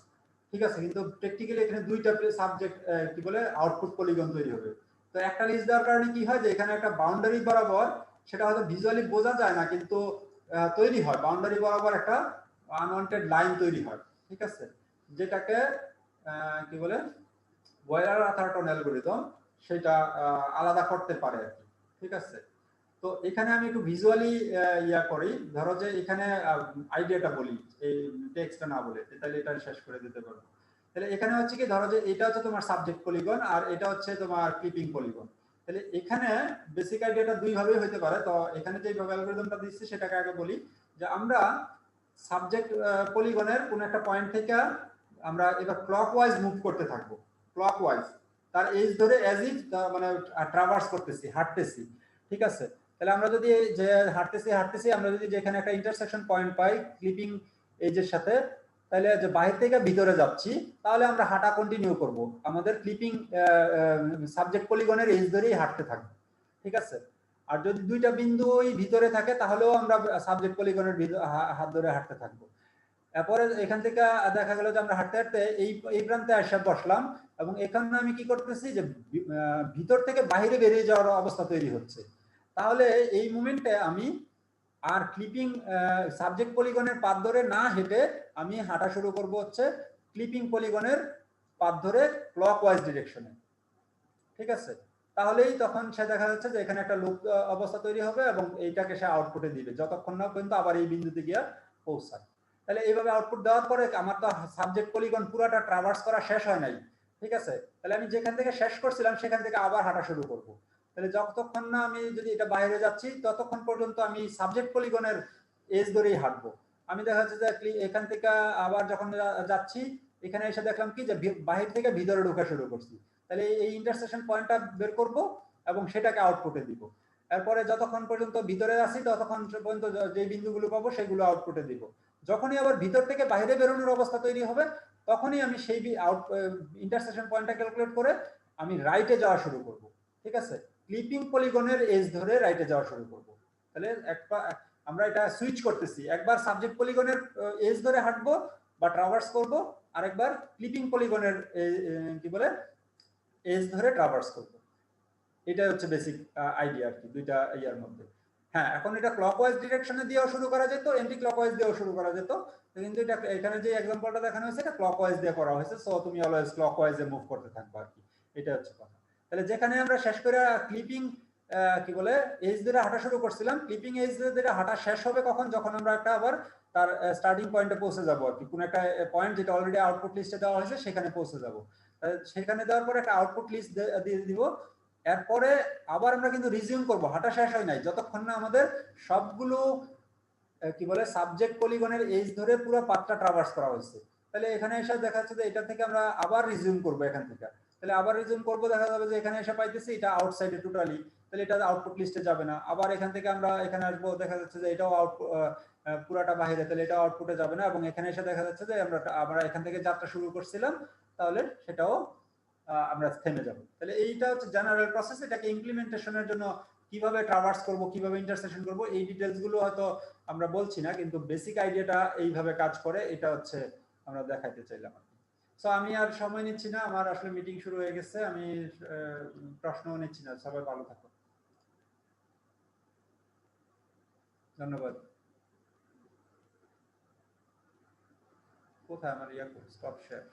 ঠিক আছে। কিন্তু প্র্যাকটিক্যালি এখানে দুইটা সাবজেক্ট কি বলে আউটপুট পলিগন তৈরি হবে। তো একটা লিস্ট দেওয়ার কারণে কি হয় যে এখানে একটা বাউন্ডারি বরাবর, সেটা হয়তো ভিজুয়ালি বোঝা যায় না কিন্তু তৈরি হয়, বাউন্ডারি বরাবর একটা আনওয়ান্টেড লাইন তৈরি হয়, ঠিক আছে। যেটাকে কি বলে ওয়েলার আথারটন অ্যালগরিদম সেটা আলাদা করতে পারে আর কি, ঠিক আছে। তো এখানে আমি একটু ভিজুয়ালি ইয়া করি। ধরো যে এখানে আইডিয়াটা বলি, এই টেক্সটটা না বলে, তাহলে এটা শেষ করে দিতে পারবো। তাহলে এখানে হচ্ছে কি, ধরো যে এটা হচ্ছে তোমার সাবজেক্ট পলিগন আর এটা হচ্ছে তোমার ক্লিপিং পলিগন। তাহলে এখানে বেসিক আইডিয়াটা দুই ভাবে হতে পারে। তো এখানে যে অ্যালগরিদমটা দিচ্ছি সেটাকে আগে বলি, যে আমরা সাবজেক্ট পলিগনের কোন একটা পয়েন্ট থেকে আমরা এবার ক্লকওয়াইজ মুভ করতে থাকবো, ক্লকওয়াইজ তার এজ ধরে অ্যাজ ইফ মানে ট্রাভার্স করতেছি, হাঁটতেছি, ঠিক আছে। তাহলে আমরা যদি যে হাঁটতেছি আমরা যদি যেখানে একটা ইন্টারসেকশন পয়েন্ট পাই ক্লিপিং এজের সাথে, তাহলে যে বাইরে থেকে ভিতরে যাচ্ছি, তাহলে আমরা হাঁটা কন্টিনিউ করব, আমাদের ক্লিপিং সাবজেক্ট পলিগনের এজ ধরেই হাঁটতে থাকবো, ঠিক আছে। আর যদি দুইটা বিন্দু ওই ভিতরে থাকে, তাহলেও আমরা সাবজেক্ট পলিগনের হাত ধরে হাঁটতে থাকবো। এরপরে এখান থেকে দেখা গেল যে আমরা হাঁটতে হাঁটতে এই প্রান্তে এসে বসলাম, এবং এখানে আমি কি করতেছি যে ভিতর থেকে বাইরে বেরিয়ে যাওয়ার অবস্থা তৈরি হচ্ছে। তাহলে এই মুমেন্টে আমি আর ক্লিপিং সাবজেক্ট পলিগনের পাত ধরে না হেঁটে আমি হাঁটা শুরু করব হচ্ছে ক্লিপিং পলিগনের পাত ধরে ক্লকওয়াইজ ডিরেকশনে, ঠিক আছে। তাহলেই তখন সে দেখা যাচ্ছে যে এখানে একটা লুপ অবস্থা তৈরি হবে এবং এইটাকে সে আউটপুটে দিবে যতক্ষণ না পর্যন্ত আবার এই বিন্দুতে গিয়ে পৌঁছায়। তাহলে এইভাবে আউটপুট দেওয়ার পরে আমার তো সাবজেক্ট পলিগন পুরোটা ট্রাভার্স করা শেষ হয় নাই, ঠিক আছে। তাহলে আমি যেখান থেকে শেষ করছিলাম সেখান থেকে আবার হাঁটা শুরু করব। তাহলে যতক্ষণ না আমি যদি এটা বাইরে যাচ্ছি ততক্ষণ পর্যন্ত আমি সাবজেক্ট পলিগনের এজ ধরেই হাঁটবো। আমি দেখা যাচ্ছে যে এখান থেকে আবার যখন যাচ্ছি, এখানে এসে দেখলাম কি যে বাহির থেকে ভিতরে ঢোকা শুরু করছি। তাহলে এই ইন্টারসেকশন পয়েন্টটা বের করব এবং সেটাকে আউটপুটে দিব। এরপরে যতক্ষণ পর্যন্ত ভিতরে আসি ততক্ষণ পর্যন্ত যে বিন্দুগুলো পাবো সেগুলো আউটপুটে দিব। যখনই আবার ভিতর থেকে বাইরে বেরোনোর অবস্থা তৈরি হবে, তখনই আমি সেই ইন্টারসেকশন পয়েন্টটা ক্যালকুলেট করে আমি রাইটে যাওয়া শুরু করব, ঠিক আছে। ক্লিপিং পলিগনের এজ ধরে রাইটে যাওয়া শুরু করব। তাহলে আমরা এটা সুইচ করতেছি, একবার সাবজেক্ট পলিগনের এজ ধরে হাঁটবো বা ট্রাভার্স করব, আরেকবার ক্লিপিং পলিগনের কি বলে এজ ধরে ট্রাভার্স করব। এটা হচ্ছে বেসিক আইডিয়া আর কি দুইটা ইয়ার মধ্যে। হ্যাঁ, এখন এটা ক্লকওয়াইজ ডিরেকশনে দিয়েও শুরু করা যেত, এন্টি ক্লকওয়াইজ দিয়েও শুরু করা যেত, কিন্তু এটা এখানে যে এক্সাম্পলটা দেখানো হয়েছে এটা ক্লকওয়াইজ দিয়ে করা হয়েছে, সো তুমি অলওয়েজ ক্লকওয়াইজে মুভ করতে থাকবে আর কি, এটা হচ্ছে কথা। তাহলে যেখানে আমরা শেষ করে ক্লিপিং কি বলে এজ ধরে হাঁটা শুরু করছিলাম, ক্লিপিং এজ ধরে হাঁটা শেষ হবে কখন, যখন আমরা একটা আবার তার স্টার্টিং পয়েন্টে পৌঁছে যাবো আর কি, কোন একটা পয়েন্ট যেটা অলরেডি আউটপুট লিস্টে দেওয়া হয়েছে সেখানে পৌঁছে যাবো। সেখানে দেওয়ার পরে একটা আউটপুট লিস্ট দিয়ে দিব, এরপরে আবার আমরা কিন্তু রিজিউম করব, হাঁটা শেষ হয় নাই যতক্ষণ না আমাদের সবগুলো কি বলে সাবজেক্ট পলিগনের এজ ধরে পুরো পাথটা ট্রাভার্স করা হয়েছে। তাহলে এখানে এসে দেখা যাচ্ছে যে এটা থেকে আমরা আবার রিজিউম করব এখান থেকে, তাহলে আবার রিজিউম করব, দেখা যাবে যে এখানে এসে পাইতেছি এটা আউটসাইডে টোটালি, তাহলে এটা আউটপুট লিস্টে যাবে না। আবার এখান থেকে আমরা এখানে আসবো, দেখা যাচ্ছে যে এটাও পুরাটা বাহিরে, তাহলে এটা আউটপুটে যাবে না, এবং এখানে এসে দেখা যাচ্ছে যে আমরা এখান থেকে যাত্রা শুরু করছিলাম, তাহলে সেটাও আমরা থেমে যাব। তাহলে এইটা হচ্ছে জেনারেল প্রসেস। এটাকে ইমপ্লিমেন্টেশনের জন্য কিভাবে ট্রাভার্স করব, কিভাবে ইন্টারসেকশন করব, এই ডিটেইলস গুলো হয়তো আমরা বলছি না, কিন্তু বেসিক আইডিয়াটা এইভাবে কাজ করে, এটা হচ্ছে আমরা দেখাইতে চাইলাম। সো আমি আর সময় নিচ্ছি না, আমার আসলে মিটিং শুরু হয়ে গেছে, আমি প্রশ্নও নিচ্ছি না। সবাই ভালো থাকো, ধন্যবাদ। কোথায় আমার স্টপ শেয়ার?